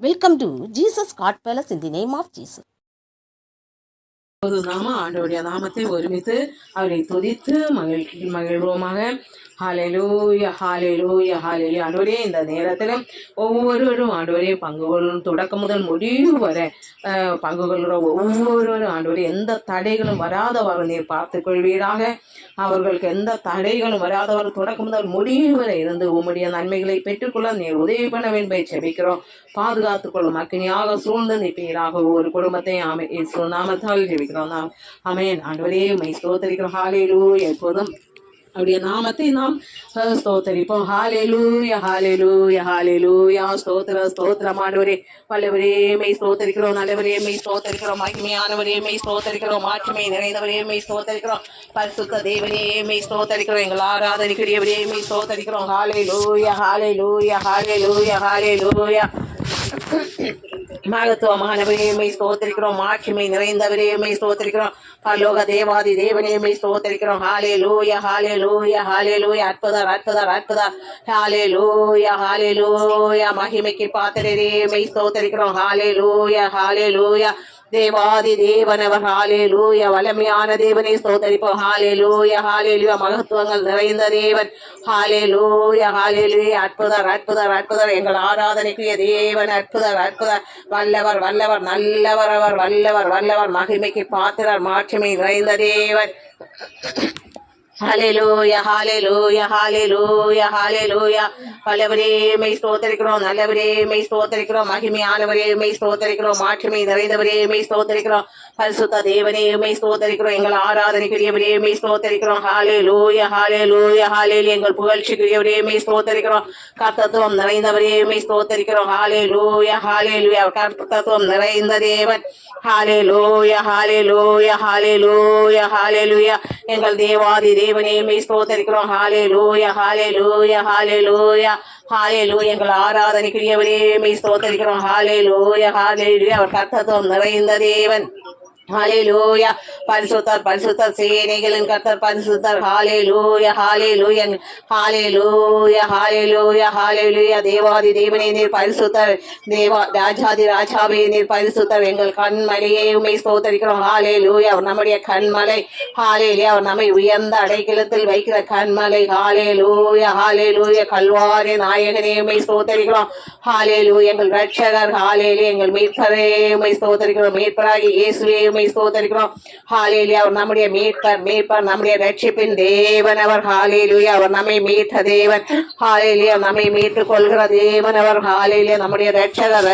Welcome to Jesus God Palace in the name of Jesus. நாம ஆண்டவருடைய நாமத்தை ஒருமித்து அவரை துதித்து மகிழ்வோமாக. ஹalleluya ஹalleluya ஹalleluya. ஆண்டவரே, இந்த நேரத்திலும் ஒவ்வொருவரும் ஆண்டவரே பங்குகளும் தொடக்கம் முதல் முடிவு வரை பங்குகளோட ஒவ்வொருவரும் ஆண்டவரே எந்த தடைகளும் வராதவாறு நீர் பார்த்துக் கொள்வீராக. அவர்களுக்கு எந்த தடைகளும் வராதவாறு தொடக்கம் முதல் முடிவு வரை இருந்து உம்முடைய நன்மைகளை பெற்றுக்கொள்ள நீர் உதவி பண்ண வேண்டும் செபிக்கிறோம். பாதுகாத்துக் கொள்ளும் அக்கினியாக சூழ்ந்து நிற்பீராக. ஒவ்வொரு குடும்பத்தையும் நாமத்தால் ஜெபிக்கிறோம். ஆமென். ஆண்டவரே உம்மை ஸ்தோத்திரிக்கிறோம். ஹalleluya. எப்போதும் அவருடைய நாமத்தை நாம் ஸ்தோத்தரிப்போம். ஹalleluya ஹalleluya ஹalleluya. ஸ்தோத்திர ஸ்தோத்திரம் ஆண்டவரே. வல்லவரே உம்மை ஸ்தோத்தரிக்கிறோம். நல்லவரே உம்மை ஸ்தோத்தரிக்கிறோம். மகிமையானவரே உம்மை ஸ்தோத்தரிக்கிறோம். மாட்சிமை நிறைந்தவரே உம்மை ஸ்தோத்தரிக்கிறோம். பரிசுத்த தேவனே உம்மை ஸ்தோத்தரிக்கிறோம். எங்கள் ஆராதனைக்குரியவரே உம்மை ஸ்தோத்தரிக்கிறோம். ஹalleluya ஹalleluya ஹalleluya ஹalleluya. மகத்துவமானவரே உம்மை ஸ்தோத்திரிக்கிறோம். மாட்சிமை நிறைந்தவரே உம்மை ஸ்தோத்திரிக்கிறோம். பரலோக தேவாதி தேவனே உம்மை ஸ்தோத்திரிக்கிறோம். ஹalleluya ஹalleluya ஹalleluya. அற்புதர் அற்புதர் அற்புதர். ஹalleluya ஹalleluya. மகிமைக்கு பாத்திரரே உம்மை ஸ்தோத்திரிக்கிறோம். ஹalleluya ஹalleluya. தேவாதி தேவனவர். ஹalleluya. வல்லமையான தேவனை ஸ்தோத்திரிப்போம். ஹalleluya ஹalleluya. மகத்துவங்கள் நிறைந்த தேவன். ஹalleluya ஹalleluya. அற்புதர் அற்புதர் அற்புதர். எங்கள் ஆராதனைக்குரிய தேவன். அற்புதர் அற்புதர். வல்லவர் வல்லவர் நல்லவர் அவர். வல்லவர் வல்லவர். மகிமைக்கு பாத்திரர். மாட்சிமை நிறைந்த தேவன். ஹalleluya ஹalleluya ஹalleluya ஹalleluya. வல்லவரே உம்மை ஸ்தோத்திரிக்கிறோம். நல்லவரே உம்மை ஸ்தோத்திரிக்கிறோம். மகிமையானவரே உம்மை ஸ்தோத்திரிக்கிறோம். மாட்சிமை நிறைந்தவரே உம்மை ஸ்தோத்திரிக்கிறோம். பரிசுத்த தேவனே உம்மை ஸ்தோத்திரிக்கிறோம். எங்கள் ஆராதனைக்குரியவரே உம்மை ஸ்தோத்திரிக்கிறோம். ஹalleluya ஹalleluya ஹalleluya. எங்கள் புகழ்ச்சிக்குரியவரே உம்மை ஸ்தோத்திரிக்கிறோம். கர்த்தத்துவம் நிறைந்தவரே உம்மை ஸ்தோத்திரிக்கிறோம். ஹalleluya ஹalleluya. கர்த்தத்துவம் நிறைந்த தேவன். ஹalleluya ஹalleluya ஹalleluya ஹalleluya. எங்கள் தேவாதி தேவனே உம்மை ஸ்தோத்திரிக்கிறோம். ஹalleluya ஹalleluya ஹalleluya ஹalleluya. எங்கள் ஆராதனைக்குரியவரே உம்மை ஸ்தோத்திரிக்கிறோம். ஹalleluya ஹalleluya. அவர் கர்த்தத்துவம் நிறைந்த தேவன். ஹalleluya. பரிசுத்தர் பரிசுத்தர். சேனைகளின் கர்த்தர் பரிசுத்தர். ஹalleluya ஹalleluya ஹalleluya ஹalleluya ஹalleluya. தேவாதி தேவனே நீர் பரிசுத்தர். தேவா ராஜாதி ராஜாவே நீர் பரிசுத்தர். எங்கள் கண்மலையே உம்மை ஸ்தோத்திரிக்கிறோம். ஹalleluya. அவர் நம்முடைய கண்மலை. ஹalleluya. அவர் நம்மை உயர்ந்த அடைக்கலத்தில் வைக்கிற கண்மலை. ஹalleluya ஹalleluya. கல்வாரி நாயகனே உம்மை ஸ்தோத்திரிக்கிறோம். ஹalleluya. எங்கள் ரட்சகர். ஹalleluya. எங்கள் மீட்பரே உம்மை ஸ்தோத்திரிக்கிறோம். மீட்பராகி இயேசுவே உம்மை ஸ்தோத்திரிக்கிறோம். ஹalleluya. அவர் நம்முடைய மீட்பர் நம்முடைய ரட்சிப்பின் தேவன் அவர். ஹalleluya. அவர் நம்மை மீட்ட தேவன். ஹalleluya. நம்மை மீட்டுக் கொள்கிற தேவன் அவர். ஹalleluya. நம்முடைய ரட்சகர்.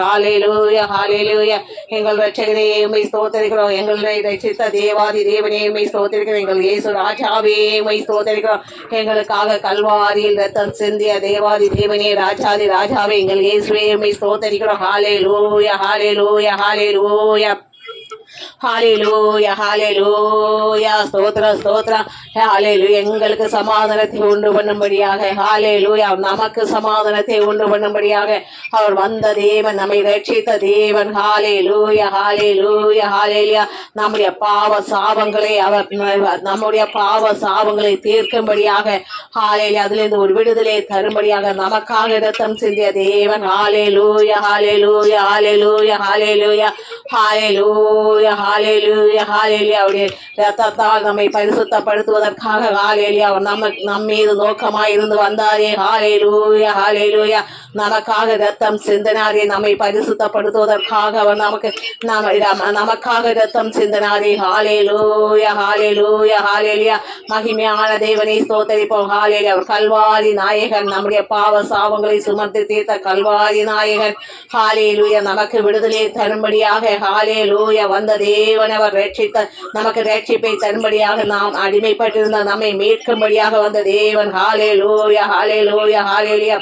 ஹalleluya ஹalleluya. எங்கள் ரட்சகரே உம்மை ஸ்தோத்திரிக்கிறோம். எங்களை ரட்சித்த தேவாதி தேவனே உம்மை ஸ்தோத்திரிக்கிறோம். எங்கள் இயேசு ராஜாவே உம்மை ஸ்தோத்திரிக்கிறோம். எங்களுக்காக கல்வாரியில் ரத்தம் சிந்திய தேவாதி தேவனே ராஜாதி ராஜாவே எங்கள் இயேசுவே உம்மை ஸ்தோத்திரிக்கிறோம். ஹalleluya ஹalleluya ஹalleluya ஹalleluya ஹalleluya. ஸ்தோத்திர ஸ்தோத்திர. ஹalleluya. எங்களுக்கு சமாதானத்தை உண்டு பண்ணும்படியாக. ஹalleluya. நமக்கு சமாதானத்தை உண்டு பண்ணும்படியாக அவர் வந்த தேவன். நம்மை ரட்சித்த தேவன். ஹalleluya ஹalleluya ஹalleluya. நம்முடைய பாவ சாபங்களை தீர்க்கும்படியாக ஹalleluya. அதிலிருந்து ஒரு விடுதலை தரும்படியாக நமக்காக இரத்தம் சிந்திய தேவன். ஹalleluya ஹalleluya ஹalleluya ஹalleluya ஹalleluya ஹalleluya ஹalleluya. அவருடைய இரத்தத்தால் நம்மை பரிசுத்தப்படுத்துவதற்காக ஹalleluya. அவர் நம் மீது நோக்கமாய் இருந்து வந்தாரே. ஹalleluya ஹalleluya. நமக்காக இரத்தம் சிந்தினாரே. நம்மை பரிசுத்தப்படுத்துவதற்காக அவர் நமக்காக இரத்தம் சிந்தினாரே. ஹalleluya ஹalleluya ஹalleluya. மகிமையான தேவனை ஸ்தோத்திரிப்போம். ஹalleluya. அவர் கல்வாரி நாயகன். நம்முடைய பாவ சாபங்களை சுமந்து தீர்த்த கல்வாரி நாயகன். ஹalleluya. நமக்கு விடுதலை தரும்படியாக ஹalleluya வந்த தேவன் அவர். ரட்சித்த நமக்கு ரட்சிப்பை தரும்படியாக நாம் அடிமைப்பட்டிருந்த நம்மை மீட்கும்படியாக வந்த தேவன். ஹalleluya ஹalleluya ஹalleluya.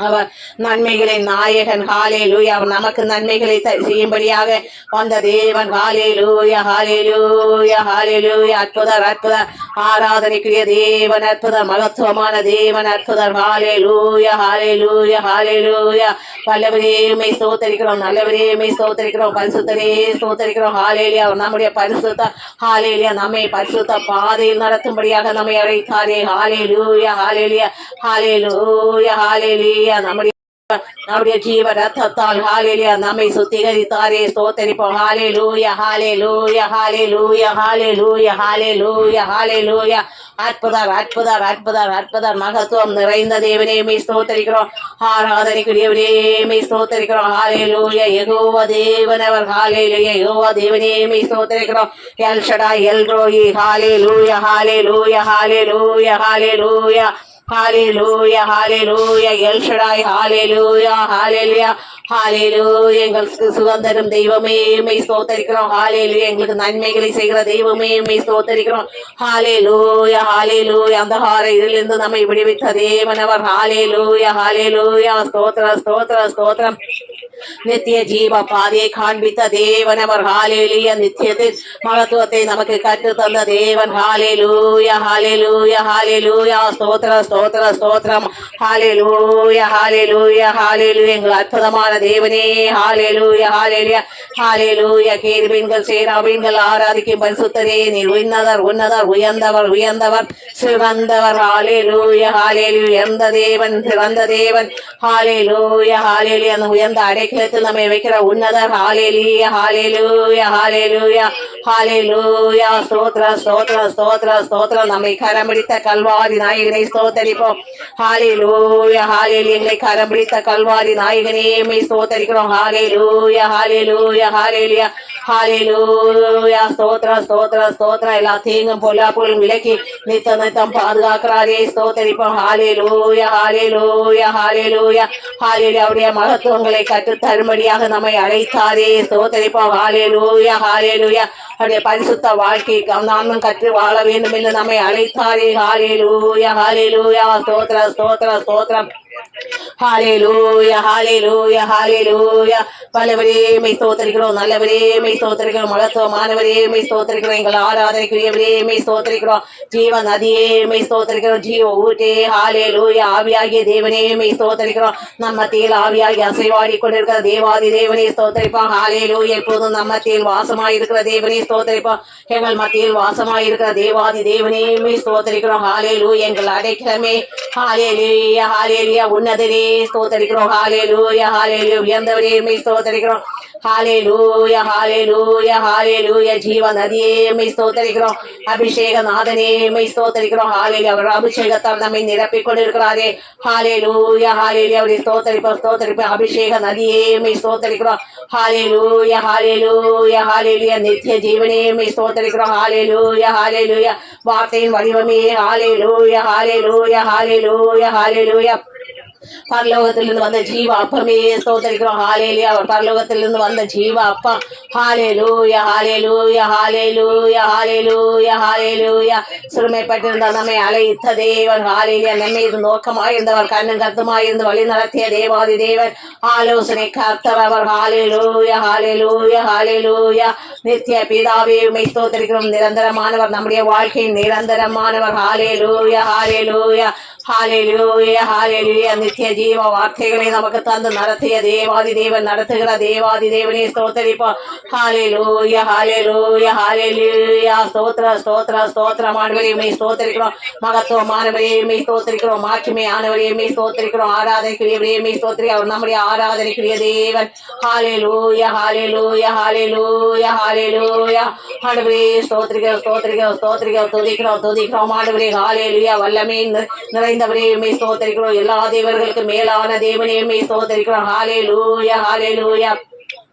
அவர் நன்மைகளின் நாயகன். ஹalleluya. அவர் நமக்கு நன்மைகளை செய்யும்படியாக வந்த தேவன். ஹalleluya ஹalleluya ஹalleluya. அற்புதர் அற்புதர். ஆராதனைக்குரிய தேவன். அற்புதர். மகத்துவமான தேவன். அற்புதர். ஹalleluya ஹalleluya ஹalleluya. வல்லவரே உம்மை ஸ்தோத்திரிக்கிறோம். நல்லவரே உம்மை ஸ்தோத்திரிக்கிறோம். பரிசுத்தரே ஸ்தோத்திரிக்கிறோம். ஹalleluya. அவர் நம்முடைய பரிசுத்த ஹalleluya. நம்மை பரிசுத்த பாதையில் நடத்தும்படியாக நம்மை அழைத்தாரே. ஹalleluya ஹalleluya ஹalleluya ஹalleluya. நம்முடைய அவருடைய ஜீவ ரத்தத்தால் ஹalleluya நம்மை சுத்திகரித்தாரே ஸ்தோத்திரிப்போம் ஹalleluya ஹalleluya ஹalleluya ஹalleluya ஹalleluya ஹalleluya அற்புதர் அற்புதர் அற்புதர் அற்புதர் மகத்துவம் நிறைந்த தேவனே மே ஸ்தோத்திரிக்கிறோம் ஆராதனைக்குரியவரே மே ஸ்தோத்திரிக்கிறோம் ஹalleluya யெகோவா தேவனவர் ஹalleluya யெகோவா தேவனே மே ஸ்தோத்திரிக்கிறோம் எல் ஷடாய் எல் ரோயி ஹalleluya ஹalleluya ஹalleluya ஹalleluya ஹalleluya ஹalleluya எல் ஷடாய் ஹalleluya ஹalleluya ஹalleluya எங்களுக்கு சுகந்தரும் தெய்வமே மே ஸ்தோத்திரிக்கிறோம் ஹalleluya எங்களுக்கு நன்மைகளை செய்கிற தெய்வமே மே ஸ்தோத்திரிக்கிறோம் ஹalleluya ஹalleluya அந்தகார இருளிலிருந்து நம்மை விடுவித்த தேவனவர் ஹalleluya ஹalleluya ஸ்தோத்திரம் ஸ்தோத்திரம் ஸ்தோத்திரம் நித்திய ஜீவ பாதையை காண்பித்த தேவனவர் ஹalleluya நித்தியத்தின் மகத்துவத்தை நமக்கு கற்றுத் தந்த தேவன் ஹalleluya ஹalleluya ஹalleluya ஸ்தோத்திரம் ஸ்தோத்திரம் ஸ்தோத்திரம் ஹalleluya ஹalleluya ஹalleluya எங்கள் அற்புதமான தேவனே ஹalleluya ஹalleluya ஹalleluya கேருபீன்கள் சேராபீன்கள் ஆராதிக்கும் பரிசுத்தரே நீர் உன்னதர் உன்னதர் உயர்ந்தவர் உயர்ந்தவர் சிறந்தவர் ஹalleluya ஹalleluya உயர்ந்த தேவன் சிறந்த தேவன் ஹalleluya ஹalleluya அந்த உயர்ந்த அடைக்கலத்தில் நம்மை வைக்கிற உன்னதர் ஹalleluya ஹalleluya ஹalleluya ஹalleluya ஸ்தோத்திர ஸ்தோத்திர ஸ்தோத்திர ஸ்தோத்திரம் நம்மை கரம் பிடித்த கல்வாரி நாயகனை ஸ்தோத்தரிப்போம் ஹalleluya ஹalleluya எங்களை கரம் பிடித்த கல்வாரி நாயகனே மே ஸ்தோத்தரிக்கிறோம் ஹalleluya ஹalleluya ஹalleluya ஹalleluya ஸ்தோத்திர ஸ்தோத்திர ஸ்தோத்திர எல்லா தீங்கும் பொல்லாப்புகளும் விலக்கி நித்த நித்தம் பாதுகாக்கிறாரே ஸ்தோத்தரிப்போம் ஹalleluya ஹalleluya ஹalleluya ஹalleluya அவருடைய மகத்துவங்களை கற்று தரும்படியாக நம்மை அழைத்தாரே ஸ்தோத்தரிப்போம் ஹalleluya ஹalleluya அவருடைய பரிசுத்த வாழ்க்கைக்கு நாமும் கற்று வாழ வேண்டும் என்று நம்மை அழைத்தாரே ஹalleluya ஹalleluya ஸ்தோத்திர ஸ்தோத்திர ஸ்தோத்திரம் ஹalleluya ஹalleluya ஹalleluya வல்லவரே மே ஸ்தோத்திரிக்கிறோம் நல்லவரே மே ஸ்தோத்திரிக்கிறோம் மகத்துவமானவரே மே ஸ்தோத்திரிக்கிறோம் எங்கள் ஆராதனைக்குரியவரே மே ஸ்தோத்திரிக்கிறோம் ஜீவ நதியே மே ஸ்தோத்திரிக்கிறோம் ஜீவ ஊட்டே ஹalleluya ஆவியாகிய தேவனே மே ஸ்தோத்திரிக்கிறோம் நம்ம மத்தியில் ஆவியாகி அசைவாடி கொண்டிருக்கிற தேவாதி தேவனே ஸ்தோத்திரிப்போம் ஹalleluya எப்போதும் நம்ம மத்தியில் வாசமாயிருக்கிற தேவனே ஸ்தோத்திரிப்போம் எங்கள் மத்தியில் வாசமாயிருக்கிற தேவாதி தேவனே மே ஸ்தோத்திரிக்கிறோம் ஹalleluya எங்கள் அடைக்கலமே ஹalleluya ஹalleluya உன்னதரே ஸ்தோத்திரிக்கிறோம் ஹalleluya ஹalleluya உயர்ந்தவரே மே ஸ்தோத்திரிக்கிறோம் ஹalleluya ஹalleluya ஹalleluya ஜீவ நதியே மே ஸ்தோத்திரிக்கிறோம் அபிஷேக நாதனே மே ஸ்தோத்திரிக்கிறோம் ஹalleluya அவர் அபிஷேகத்தால் நம்மை நிரப்பிக் கொண்டிருக்கிறாரே ஹalleluya ஹalleluya அவரை ஸ்தோத்திரிப்போம் ஸ்தோத்திரிப்போம் அபிஷேக நதியே மே ஸ்தோத்திரிக்கிறோம் ஹalleluya ஹalleluya ஹalleluya நித்திய ஜீவனே மே ஸ்தோத்திரிக்கிறோம் ஹalleluya ஹalleluya வார்த்தையின் வடிவமே ஹalleluya ஹalleluya ஹalleluya ஹalleluya பரலோகத்திலிருந்து வந்த ஜீவ அப்பமே ஸ்தோத்திரிக்கிறோம் ஹalleluya அவர் பரலோகத்திலிருந்து வந்த ஜீவ அப்பா ஹalleluya ஹalleluya ஹalleluya ஹalleluya ஹalleluya சிறுமைப்பட்டிருந்த நம்மை அழைத்த தேவன் ஹalleluya நம்மை நோக்கமாயிருந்தவர் கண்ணும் கருத்துமாயிருந்து வழி நடத்திய தேவாதி தேவன் ஆலோசனை கர்த்தர் அவர் ஹalleluya ஹalleluya ஹalleluya நித்திய பிதாவே உம்மை ஸ்தோத்திரிக்கிறோம் நிரந்தரமானவர் நம்முடைய வாழ்க்கையின் நிரந்தரமானவர் ஹalleluya ஹalleluya ஹalleluya ஹalleluya நித்திய ஜீவ வார்த்தைகளை நமக்கு தந்து நடத்திய தேவாதி தேவன் நடத்துகிற தேவாதி தேவனே ஸ்தோத்திரிப்போம் ஹalleluya ஹalleluya ஹalleluya ஸ்தோத்திர ஸ்தோத்திர ஸ்தோத்திரமானவரே உம்மை ஸ்தோத்திரிக்கிறோம் மகத்துவமானவரே உம்மை ஸ்தோத்திரிக்கிறோம் மாட்சிமையானவரே உம்மை ஸ்தோத்திரிக்கிறோம் ஆராதனைக்குரியவரே உம்மை ஸ்தோத்திரிக்கிறோம் அவர் நம்முடைய ஆராதனைக்குரிய தேவன் ஹalleluya ஹalleluya ஹalleluya ஹalleluya ஆண்டவரே ஸ்தோத்திரிக்கிறோம் ஸ்தோத்திரிக்கிறோம் ஸ்தோத்திரிக்கிறோம் துதிக்கிறோம் துதிக்கிறோம் ஆண்டவரே ஹalleluya வல்லமை நிறைந்தவரே உம்மை ஸ்தோத்திரிக்கிறோம் எல்லா தேவர்களுக்கு மேலான தேவனே உம்மை ஸ்தோத்திரிக்கிறோம் ஹalleluya ஹalleluya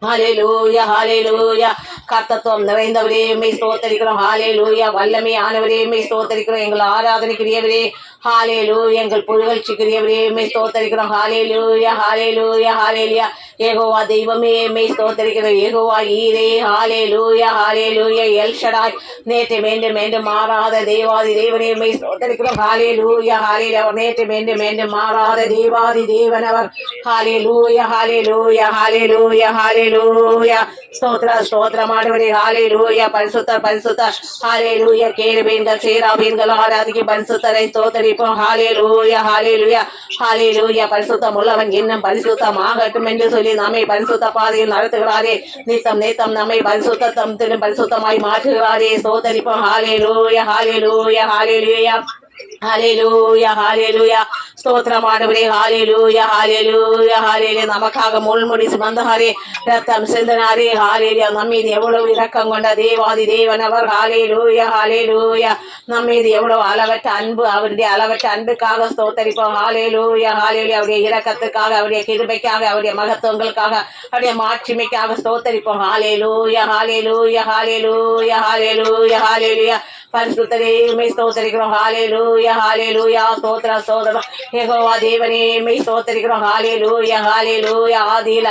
ஹalleluya ஹalleluya கர்த்தத்துவம் நிறைந்தவரே உம்மை ஸ்தோத்திரிக்கிறோம் ஹalleluya வல்லமை ஆனவரே உம்மை ஸ்தோத்திரிக்கிறோம் எங்கள் ஆராதனைக்குரியவரே ஹalleluya எங்கள் புகழ்ச்சிக்குரியவரே உம்மை ஸ்தோத்திரிக்கிறோம் ஹalleluya ஹalleluya ஹalleluya யெகோவா தெய்வமே உம்மை ஸ்தோத்திரிக்கிறோம் யெகோவா ஈரே ஹalleluya ஹalleluya எல் ஷடாய் நேற்று மீண்டும் மீண்டும் மாறாத தேவாதி தேவனே உம்மை ஸ்தோத்திரிக்கிறோம் ஹalleluya ஹalleluya நேற்று மீண்டும் மீண்டும் மாறாத தேவாதி தேவன் அவர் ஹalleluya ஹalleluya ஹalleluya ஹalleluya ஸ்தோத்திர ஸ்தோத்திரமானவரே ஹalleluya பரிசுத்தர் பரிசுத்தர் ஹalleluya கேருபீன்கள் சேராபீன்கள் ஆராதிக்கும் பரிசுத்தரை ஸ்தோத்திரிப்போம் ஹalleluya ஹalleluya ஹalleluya பரிசுத்தம் உள்ளவன் இன்னும் பரிசுத்தமாகட்டும் என்று சொல்லி நம்மை பரிசுத்த பாதையில் நடத்துகிறாரே நித்தம் நித்தம் நம்மை பரிசுத்தம் பரிசுத்தமாய் மாற்றுகிறாரே ஸ்தோத்திரிப்போம் ஹalleluya ஹalleluya ஹalleluya ஹalleluya ஹalleluya ஸ்தோத்திரம் ஆண்டவரே ஹalleluya ஹalleluya ஹalleluya நமக்காக முள்முடி சுமந்தாரே ரத்தம் சிந்தினாரே ஹalleluya நம்மீது எவ்வளவு இரக்கம் கொண்ட தேவாதி தேவன் அவர் ஹalleluya ஹalleluya நம்மீது எவ்வளவு அளவற்ற அன்பு அவருடைய அளவற்ற அன்புக்காக ஸ்தோத்தரிப்போம் ஹalleluya ஹalleluya அவருடைய இரக்கத்துக்காக அவருடைய கிருபைக்காக அவருடைய மகத்துவங்களுக்காக அவருடைய மாட்சிமைக்காக ஸ்தோத்தரிப்போம் ஹalleluya ஹalleluya ஹalleluya ஹalleluya ஹalleluya பரிசுத்தரே உம்மை ஸ்தோத்தரிக்கிறோம் ஹalleluya ஹalleluya ஸ்தோத்திரம் ஸ்தோத்திரம் யெகோவா தேவனே உம்மை ஸ்தோத்தரிக்கிறோம் ஹalleluya ஹalleluya ஆதியில்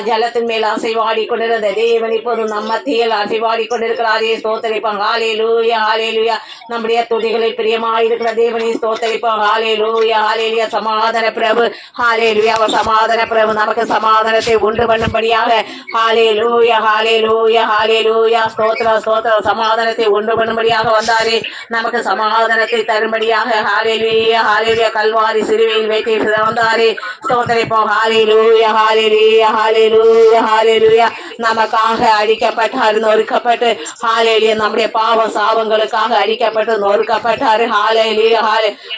ஜலத்தின் மேல் அசைவாடி கொண்டிருந்த தேவன் இப்போது நம்ம மத்தியில் அசைவாடி கொண்டிருக்கிறாரே ஸ்தோத்தரிப்போம் ஹalleluya ஹalleluya நம்முடைய துதிகளில் பிரியமாயிருக்கிற தேவனை ஸ்தோத்தரிப்போம் ஹalleluya ஹalleluya சமாதான பிரபு ஹalleluya அவர் சமாதான பிரபு நமக்கு சமாதானத்தை உண்டு பண்ணும்படியாக ஹalleluya ஹalleluya ஹalleluya ஸ்தோத்திரம் ஸ்தோத்திரம் சமாதானத்தை உண்டு பண்ணும்படியாக வந்தாரே நமக்கு சமாதானத்தை தரும்படியாக ஹalleluya ஹalleluya கல்வாரி சிலுவையில் வைத்து வந்தாரே ஸ்தோத்திரிப்போம் ஹalleluya ஹalleluya ஹalleluya ஹalleluya நமக்காக அடிக்கப்பட்டார் நொறுக்கப்பட்டு ஹalleluya நம்முடைய பாவ சாபங்களுக்காக அடிக்கப்பட்டு நொறுக்கப்பட்டார் ஹalleluya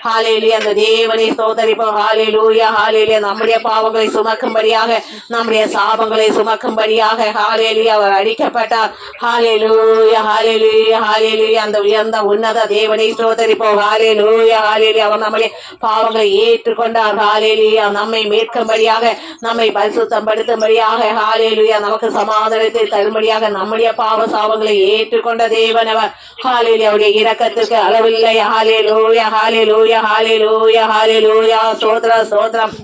ஹalleluya அந்த தேவனை ஸ்தோத்திரிப்போம் ஹalleluya ஹalleluya நம்முடைய பாவங்களை சுமக்கும்படியாக நம்முடைய சாபங்களை சுமக்கும்படியாக ஹalleluya அவர் அடிக்கப்பட்டார் ஹalleluya ஹalleluya ஹalleluya அந்த உயர்ந்த உன்னத தேவனை ஸ்தோத்திரிப்போம் ஹalleluya ஹalleluya அவர் நம்முடைய பாவங்களை ஏற்றுக்கொண்டார் ஹalleluya நம்மை மீட்கும்படியாக நம்மை பரிசுத்தப்படுத்தும்படியாக ஹalleluya நமக்கு சமாதானத்தை தரும்படியாக நம்முடைய பாவ சாபங்களை ஏற்றுக்கொண்ட தேவன் அவர் ஹalleluya அவருடைய இரக்கத்துக்கு அளவில்லை ஹalleluya ஹalleluya ஹalleluya ஹalleluya ஸ்தோத்திரம் ஸ்தோத்திரம்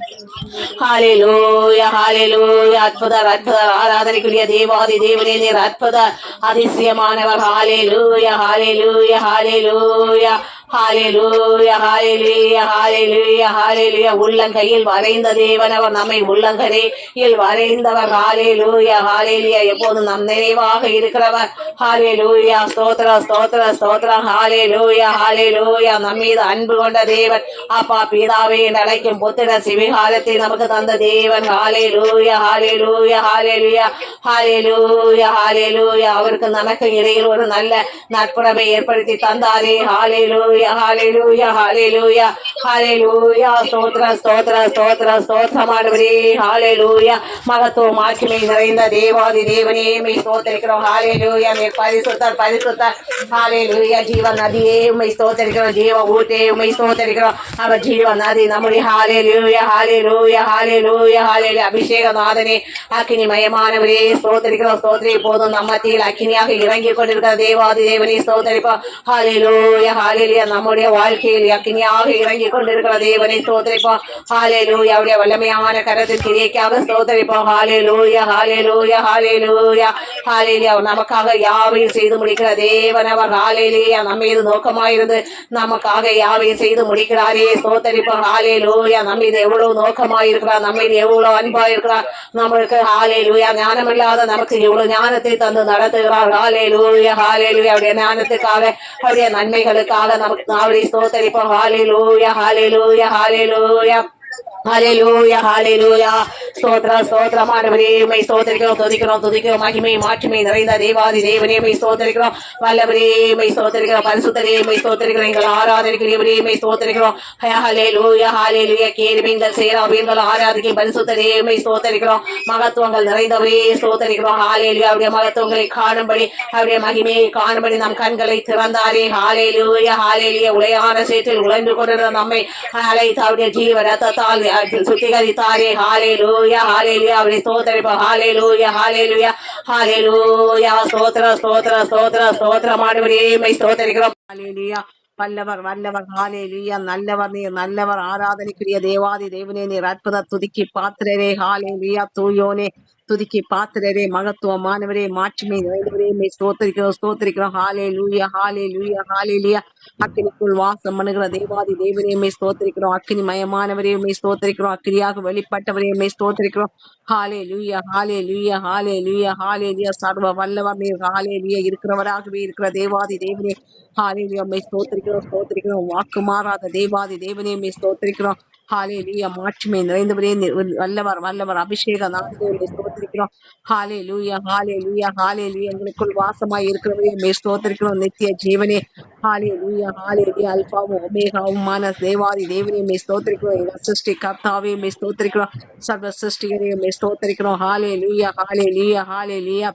ஹalleluya ஹalleluya அற்புதர் அற்புதர் ஆராதனைக்குரிய தேவாதி தேவனே நீர் அற்புதர் அதிசயமானவர் ஹalleluya ஹalleluya ஹalleluya ஹalleluya ஹalleluya ஹalleluya ஹalleluya உள்ளங்கையில் வரைந்த தேவன் அவர் நம்மை உள்ளங்கையில் வரைந்தவர் ஹalleluya ஹalleluya எப்போதும் நம் நினைவாக இருக்கிறவர் ஹalleluya ஸ்தோத்திரம் ஸ்தோத்திரம் ஸ்தோத்திரம் ஹalleluya ஹalleluya நம் மீது அன்பு கொண்ட தேவன் அப்பா பிதாவே என்று அழைக்கும் புத்திர சிவிகாரத்தை நமக்கு தந்த தேவன் ஹalleluya ஹalleluya ஹalleluya ஹalleluya ஹalleluya அவருக்கு நமக்கு இடையில் ஒரு நல்ல நட்புறவை ஏற்படுத்தி தந்தாரே ஹalleluya ஹalleluya ஹalleluya ஹalleluya ஸ்தோத்திர ஸ்தோத்திர ஸ்தோத்திர ஸ்தோத்திரமானவரே ஹalleluya மகத்துவம் மாட்சிமை நிறைந்த தேவாதி தேவனே மெய் ஸ்தோத்திரிக்கிறோம் ஹalleluya மெய் பரிசுத்தர் பரிசுத்தர் ஹalleluya ஜீவ நதியே மெய் ஸ்தோத்திரிக்கிறோம் ஜீவ ஊற்றே மெய் ஸ்தோத்திரிக்கிறோம் அவர் ஜீவ நதி நம்முடைய ஹalleluya ஹalleluya ஹalleluya ஹalleluya அபிஷேக நாதனே அக்கினி மயமானவரே ஸ்தோத்திரிக்கிறோம் ஸ்தோத்திரி போதும் நம்ம மத்தியில் அக்கினியாக இறங்கி கொண்டிருக்கிற தேவாதி தேவனே ஸ்தோத்திரிப்போம் ஹalleluya ஹalleluya நம்முடைய வாழ்க்கையில் அக்கினியாக இறங்கி கொண்டிருக்கிற தேவனை ஸ்தோத்திரிப்போம் ஹalleluya அவருடைய வல்லமையான கரத்தின் கிரியைக்காக ஸ்தோத்திரிப்போம் ஹalleluya ஹalleluya ஹalleluya ஹalleluya நமக்காக யாவையும் செய்து முடிக்கிற தேவன் அவர் ஹalleluya நம்ம மீது நோக்கமாயிருந்து நமக்காக யாவையும் செய்து முடிக்கிறாரே ஸ்தோத்திரிப்போம் ஹalleluya நம்ம மீது எவ்வளவு நோக்கமாயிருக்கிறார் நம்ம மீது எவ்வளவு அன்பாயிருக்கிறார் நம்மளுக்கு ஹalleluya ஞானம் இல்லாத நமக்கு எவ்வளவு ஞானத்தை தந்து நடத்துகிறார் ஹalleluya ஹalleluya அவருடைய ஞானத்துக்காக அவருடைய நன்மைகளுக்காக நமக்கு அவரை ஸ்தோத்திரிப்போம் ஹalleluya ஹalleluya ஹalleluya ஹalleluya ஹalleluya ஸ்தோத்திரம் ஸ்தோத்திரமானவரே உம்மை ஸ்தோத்திரிக்கிறோம் துதிக்கிறோம் துதிக்கிறோம் மகிமை மாட்சிமை நிறைந்த தேவாதி தேவனே உம்மை ஸ்தோத்திரிக்கிறோம் வல்லவரே உம்மை ஸ்தோத்திரிக்கிறோம் பரிசுத்தரே உம்மை ஸ்தோத்திரிக்கிறோம் எங்கள் ஆராதனைக்குரியவரே உம்மை ஸ்தோத்திரிக்கிறோம் ஹalleluya ஹalleluya கேருபீன்கள் சேராபீன்கள் ஆராதிக்கும் பரிசுத்தரே உம்மை ஸ்தோத்திரிக்கிறோம் மகத்துவங்கள் நிறைந்தவரே ஸ்தோத்திரிக்கிறோம் ஹalleluya அவருடைய மகத்துவங்களை காணும்படி அவருடைய மகிமையை காணும்படி நம் கண்களை திறந்தாரே ஹalleluya ஹalleluya உளையான சேற்றில் உழைந்து கொண்டிருந்த நம்மை அழைத்து அவருடைய ஜீவ ரத்தத்தால் சுத்திகரித்தாரே ஹalleluya ஹalleluya அவரை ஸ்தோத்திரிப்போம் ஹalleluya ஹalleluya ஹalleluya ஸ்தோத்திர ஸ்தோத்திர ஸ்தோத்திர ஸ்தோத்திரமானவரே உம்மை ஸ்தோத்திரிக்கிறோம் ஹalleluya வல்லவர் வல்லவர் ஹalleluya நல்லவர் நீர் நல்லவர் ஆராதனைக்குரிய தேவாதி தேவனே நீர் அற்புத துதிக்கு பாத்திரரே ஹalleluya தூயோனே துதிக்கு பாத்திரரே மகத்துவமானவரே மாட்சிமை நிறைந்தவரே மெய் ஸ்தோத்திரிக்கிறோம் ஸ்தோத்திரிக்கிறோம் ஹalleluya ஹalleluya ஹalleluya அக்கினிக்குள் வாசம் பண்ணுகிற தேவாதி தேவனே மெய் ஸ்தோத்திரிக்கிறோம் அக்கினி மயமானவரே மெய் ஸ்தோத்திரிக்கிறோம் அக்கினியாக வெளிப்பட்டவரே மெய் ஸ்தோத்திரிக்கிறோம் ஹalleluya ஹalleluya ஹalleluya ஹalleluya சர்வ வல்லவர் நீர் ஹalleluya இருக்கிறவராகவே இருக்கிற தேவாதி தேவனே ஹalleluya மெய் ஸ்தோத்திரிக்கிறோம் ஸ்தோத்திரிக்கிறோம் வாக்கு மாறாத தேவாதி தேவனே மெய் ஸ்தோத்திரிக்கிறோம் ஹalleluya மாட்சிமை நிறைந்தவரே வல்லவர் வல்லவர் அபிஷேக நாமத்தை ஸ்தோத்திரிக்கிறோம். ஹalleluya ஹalleluya ஹalleluya எங்களுக்குள் வாசமாய் இருக்கிறவரே மே ஸ்தோத்திரிக்கிறோம். நித்திய ஜீவனே ஹalleluya ஹalleluya அல்பாவும் ஒமேகாவுமான தேவாதி தேவனே மே ஸ்தோத்திரிக்கிறோம். எங்கள் சிருஷ்டி கர்த்தாவே மே ஸ்தோத்திரிக்கிறோம். சர்வ சிருஷ்டிகரே மே ஸ்தோத்திரிக்கிறோம். ஹalleluya ஹalleluya ஹalleluya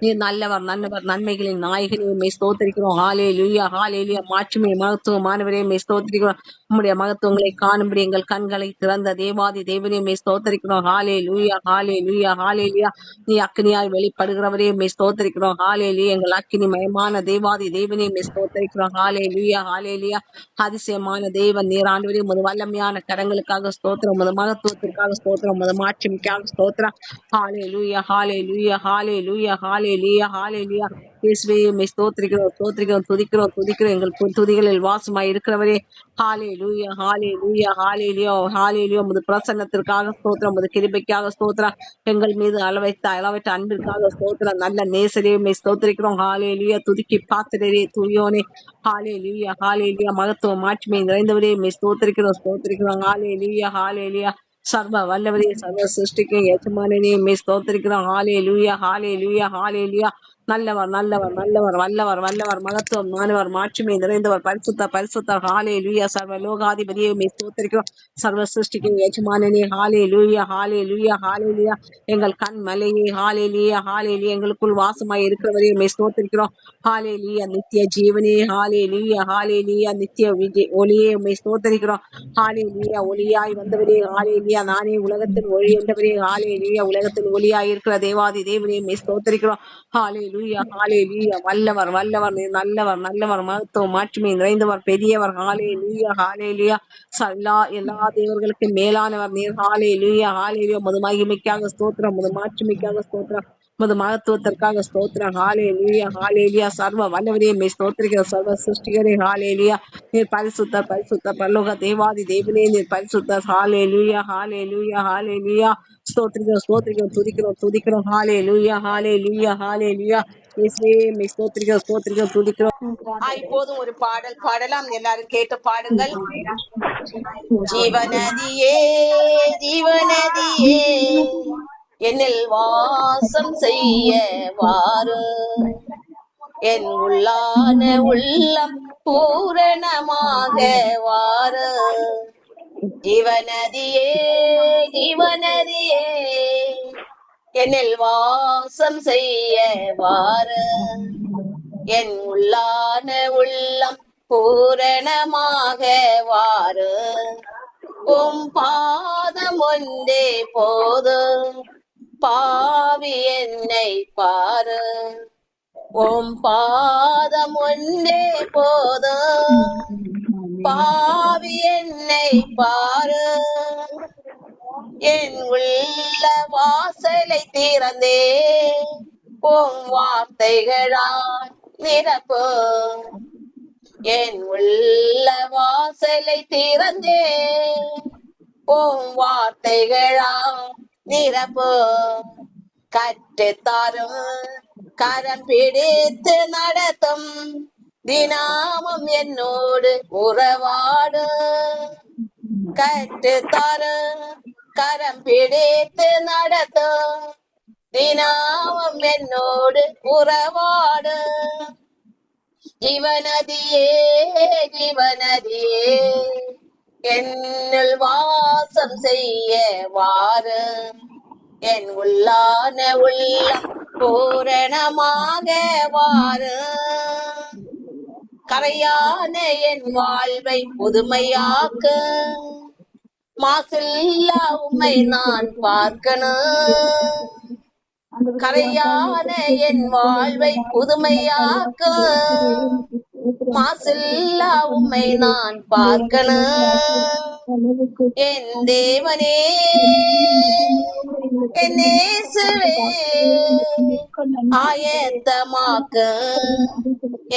நீர் நல்லவர் நல்லவர் நன்மைகளின் நாயகனே மே ஸ்தோத்திரிக்கிறோம். ஹalleluya ஹalleluya மாட்சிமை மகத்துவமானவரே மே ஸ்தோத்திரிக்கிறோம். உம்முடைய மகத்துவங்களை காணும்படி எங்கள் கண்களை திறந்த தேவாதி தேவனே மே ஸ்தோத்திரிக்கிறோம். ஹalleluya ஹalleluya ஹalleluya நீ அக்கினியாய் வெளிப்படுகிறவரே மே ஸ்தோத்திரிக்கிறோம். ஹalleluya எங்கள் அக்கினி மயமான தேவாதி தேவனே மே ஸ்தோத்திரிக்கிறோம். ஹalleluya ஹalleluya அதிசயமான தேவன் நீர் ஆண்டவரே உமது வல்லமையான கரங்களுக்காக ஸ்தோத்திரம், உமது மகத்துவத்திற்காக ஸ்தோத்திரம், உமது மாட்சிமைக்காக ஸ்தோத்திரம். ஹalleluya ஹalleluya ஹalleluya ஹalleluya ஹalleluya இயேசுவே உம்மை ஸ்தோத்திரிக்கிறோம் ஸ்தோத்திரிக்கிறோம் துதிக்கிறோம் துதிக்கிறோம் எங்கள் துதிகளில் வாசமாய் இருக்கிறவரே. ஹalleluya ஹalleluya ஹalleluya ஹalleluya உமது பிரசன்னத்திற்காக ஸ்தோத்திரம், உமது கிருபைக்காக ஸ்தோத்திரம், எங்கள் மீது அளவற்ற அன்பிற்காக ஸ்தோத்திரம், நல்ல நேசரே உம்மை ஸ்தோத்திரிக்கிறோம். ஹalleluya துதிக்கி பாத்திரரே தூயோனே. ஹalleluya ஹalleluya மகத்துவ மாட்சிமை நிறைந்தவரே உம்மை ஸ்தோத்திரிக்கிறோம் ஸ்தோத்திரிக்கிறோம். ஹalleluya ஹalleluya சர்வ வல்லவரே சர்வ சிருஷ்டிக்கு எஜமானனே உம்மை ஸ்தோத்திரிக்கிறோம். ஹalleluya ஹalleluya ஹalleluya நல்லவர் நல்லவர் நல்லவர் வல்லவர் வல்லவர் மகத்துவம் மாணவர் மாட்சிமை நிறைந்தவர் பரிசுத்தர். ஹalleluya சர்வ லோகாதிபதியை உம்மை ஸ்தோத்திரிக்கிறோம். சர்வ சிருஷ்டிக்கு எஜமானனே. ஹalleluya ஹalleluya ஹalleluya எங்கள் கண் மலையே. ஹalleluya ஹalleluya எங்களுக்குள் வாசமாய் இருக்கிறவரே உம்மை ஸ்தோத்திரிக்கிறோம். ஹalleluya நித்திய ஜீவனே. ஹalleluya ஹalleluya நித்திய ஒளியே உம்மை ஸ்தோத்திரிக்கிறோம். ஹalleluya ஒளியாய் வந்தவரே. ஹalleluya நானே உலகத்தின் ஒளி என்றவரே. ஹalleluya உலகத்தின் ஒளியாய் இருக்கிற தேவாதி தேவனே உம்மை ஸ்தோத்திரிக்கிறோம். ஹalleluya ஹalleluya வல்லவர் வல்லவர் நீர் நல்லவர் நல்லவர் மகத்துவம் மாட்சிமை நிறைந்தவர் பெரியவர். ஹalleluya ஹalleluya எல்லா தேவர்களுக்கும் மேலானவர் நீர். ஹalleluya ஹalleluya உமது மகிமைக்காக ஸ்தோத்திரம், உமது மாட்சிமைக்காக ஸ்தோத்திரம், உமது மகத்துவத்திற்காக ஸ்தோத்திரம். ஹalleluya ஹalleluya சர்வ வல்லவரே உம்மை ஸ்தோத்திரிக்கிற சர்வ சிருஷ்டிகரே. ஹalleluya நீர் பரிசுத்தர் பரிசுத்தர் பரலோக தேவாதி தேவனே நீர் பரிசுத்தர். ஹalleluya ஹalleluya ஹalleluya ஸ்தோத்திரிக்கிறோம் ஸ்தோத்திரிக்கிறோம் துதிக்கிறோம் துதிக்கிறோம். ஹalleluya ஹalleluya ஹalleluya இயேசுவே உம்மை ஸ்தோத்திரிக்கிறோம் ஸ்தோத்திரிக்கிறோம் துதிக்கிறோம். இப்போதும் ஒரு பாடல் பாடலாம். எல்லாரும் கேட்டு பாடுங்கள். ஜீவநதியே ஜீவநதியே என்னில் வாசம் செய்ய வாரு, என் உள்ளான உள்ளம் பூரணமாக வாரு. ஜீவநதியே ஜீவநதியே என்னில் வாசம் செய்ய வாரு, என் உள்ளான உள்ளம் பூரணமாக வாரு. உம் பாதம் ஒன்றே போதும், பாவி என்னை பாரு. உம் பாதம் ஒன்றே போதும், பாவி என்னை பாரு. என் உள்ள வாசலை திறந்தே உம் வார்த்தைகளால் நிரப்பு. என் உள்ள வாசலை திறந்தே உம் வார்த்தைகளால் நிரப்பு. கற்றுத்தாரும் கரம் பிடித்து நடத்தும், தினாமும் என்னோடு உறவாடு. கற்றுத்தாரும் கரம் பிடித்து நடத்தும், தினாமும் என்னோடு உறவாடு. ஜீவநதியே ஜீவநதியே என்னுள் வாசம் செய்ய வாரு, என் உள்ளான உள்ளம் பூரணமாக வாரு. கரையான என் வாழ்வை புதுமையாக்கு, மாசில்லா உம்மை நான் பார்க்கணும். கரையான என் வாழ்வை புதுமையாக்க, மாசில்லா உம்மை நான் பார்க்கணும். என் தேவனே என் இயேசுவே ஆயத்தமாக்க,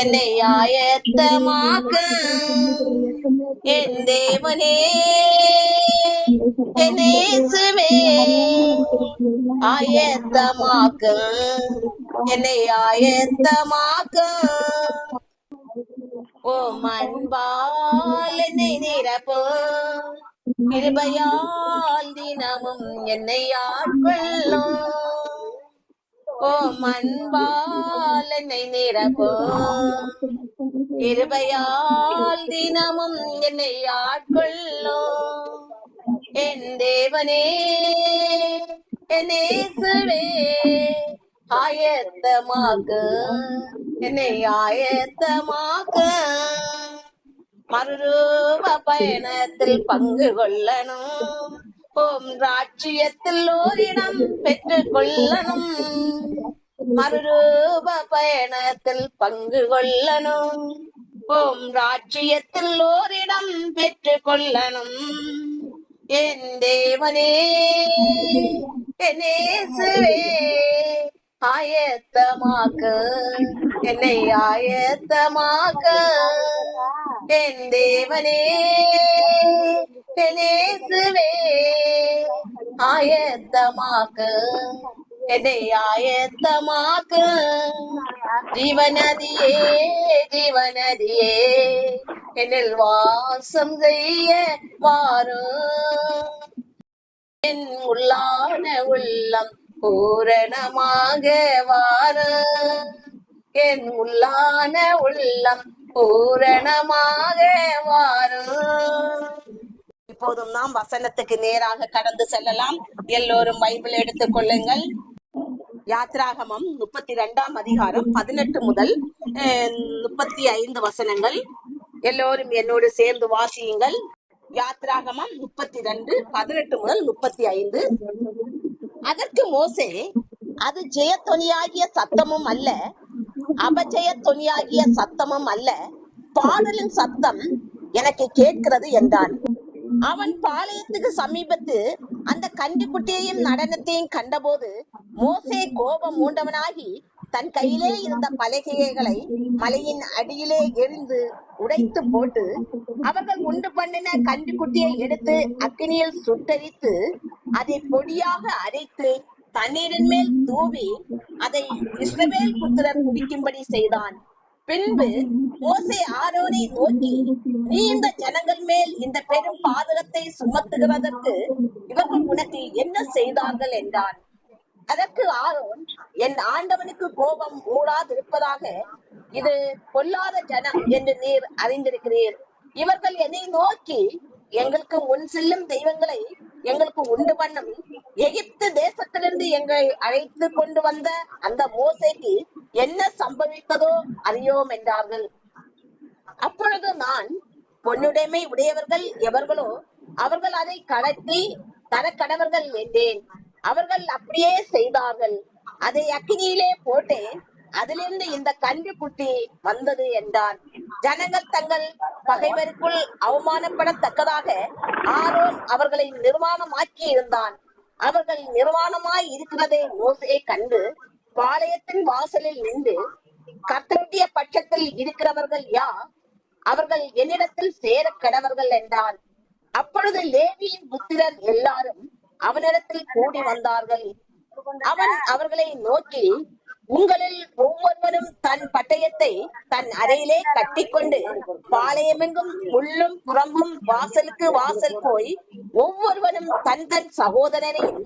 என்னை ஆயத்தமாக்க. என் தேவனே என் இயேசுவே ஆயத்தமாக்க, என்னை ஆயத்தமாக்க. ஓ அன்பால் என்னை நிரப்பு, கிருபையால் தினமும் என்னை ஆட்கொள்ளும். ஓ அன்பால் என்னை நிரப்பு, கிருபையால் தினமும் என்னை ஆட்கொள்ளும். என் தேவனே, என் இயேசுவே, ஆயத்தமாக்கு என்னை ஆயத்தமாக்கு. மறுரூப பயணத்தில் பங்கு கொள்ளணும், ராட்சியத்தில் ஓரிடம் பெற்றுக் கொள்ளணும். மறுரூப பயணத்தில் பங்கு கொள்ளணும், ராட்சியத்தில் ஓரிடம் பெற்றுக் கொள்ளணும். என் தேவனே, என் இயேசுவே, ஆயத்தமாக்கு என்னை ஆயத்தமாக்க. என் தேவனே, என் இயேசுவே, ஆயத்தமாக்கு என்னை ஆயத்தமாக்கு. ஜீவநதியே, ஜீவநதியே, என்னில் வாசம் செய்ய வாரும். என் உள்ளான உள்ளம் பூரணமாக வாரும். என் உள்ளான உள்ளம் பூரணமாக வாரும். இப்போதும் நாம் வசனத்துக்கு நேராக கடந்து செல்லலாம். எல்லோரும் பைபிள் எடுத்துக் கொள்ளுங்கள். யாத்ராகமம் 32ஆம் அதிகாரம் 18 முதல் 35 வசனங்கள். எல்லோரும் என்னோடு சேர்ந்து வாசியுங்கள். யாத்ராகமம் 32 18 முதல் 35. அதற்கு மோசே, அது ஜெயத்தொனியாகிய சத்தமும் அல்ல, அபஜய தொனியாகிய சத்தமும் அல்ல, பாடலின் சத்தம் எனக்கு கேட்கிறது என்றான். அவன் பாளையத்துக்கு சமீபத்து அந்த கன்றுக்குட்டியையும் நடனத்தையும் கண்டபோது மோசே கோபம் மூண்டவனாகி தன் கையிலே இருந்த பலகைகளை மலையின் அடியிலே எரிந்து உடைத்து போட்டு, அவர்கள் உண்டு பண்ணின கன்றுக்குட்டியை எடுத்து அக்கினியில் சுட்டரித்து அதை பொடியாக அரைத்து தண்ணீரின் மேல் தூவி அதை இஸ்ரவேல் புத்திரர் குடிக்கும்படி செய்தான். பின்பு மோசே ஆரோனை நோக்கி, நீ இந்த ஜனங்கள் மேல் இந்த பெரும் பாதகத்தை சுமத்துகிறதற்கு இவர்கள் உனக்கு என்ன செய்தார்கள் என்றான். அதற்கு ஆரோன், என் ஆண்டவனுக்கு கோபம் மூடாதிருப்பதாக, இது பொல்லாத ஜனம் என்று நீர் அறிந்திருக்கிறீர். இவர்கள் என்னை நோக்கி, எங்களுக்கு முன் செல்லும் தெய்வங்களை எங்களுக்கு உண்டு பண்ணும், எகிப்து தேசத்திலிருந்து எங்களை அழைத்து கொண்டு வந்த அந்த மோசேக்கு என்ன சம்பவித்ததோ அறியோம் என்றார்கள். அப்பொழுது நான், பொன்னுடைமை உடையவர்கள் எவர்களோ அவர்கள் அதை கடத்தி தரக்கடவர்கள் என்றேன். அவர்கள் அப்படியே செய்தார்கள். அதை அக்கினியிலே போட்டேன், அதிலிருந்து இந்த கன்றுக்குட்டி வந்தது என்றான். ஜனங்கள் தங்கள் பகைவருக்குள் அவமானப்படத்தக்கதாக ஆரோன் அவர்களை நிர்வாணமாக்கி இருந்தான். அவர்கள் நிர்வாணமாய் இருக்கிறதை மோசே கண்டு பாளையத்தின் வாசலில் நின்று, கர்த்தருடைய பட்சத்தில் இருக்கிறவர்கள் யார்? அவர்கள் என்னிடத்தில் சேர கடவர்கள் என்றான். அப்பொழுது லேவியின் புத்திரர் எல்லாரும் அவனிடத்தில் கூடி வந்தார்கள். அவன் அவர்களை நோக்கி, உங்களில் ஒவ்வொருவரும் தன் பட்டயத்தை தன் அறையிலே கட்டிக்கொண்டு பாளையமெங்கும் உள்ளும் புறம்பும் வாசலுக்கு வாசல் போய் ஒவ்வொருவரும் தன் தன் சகோதரனையும்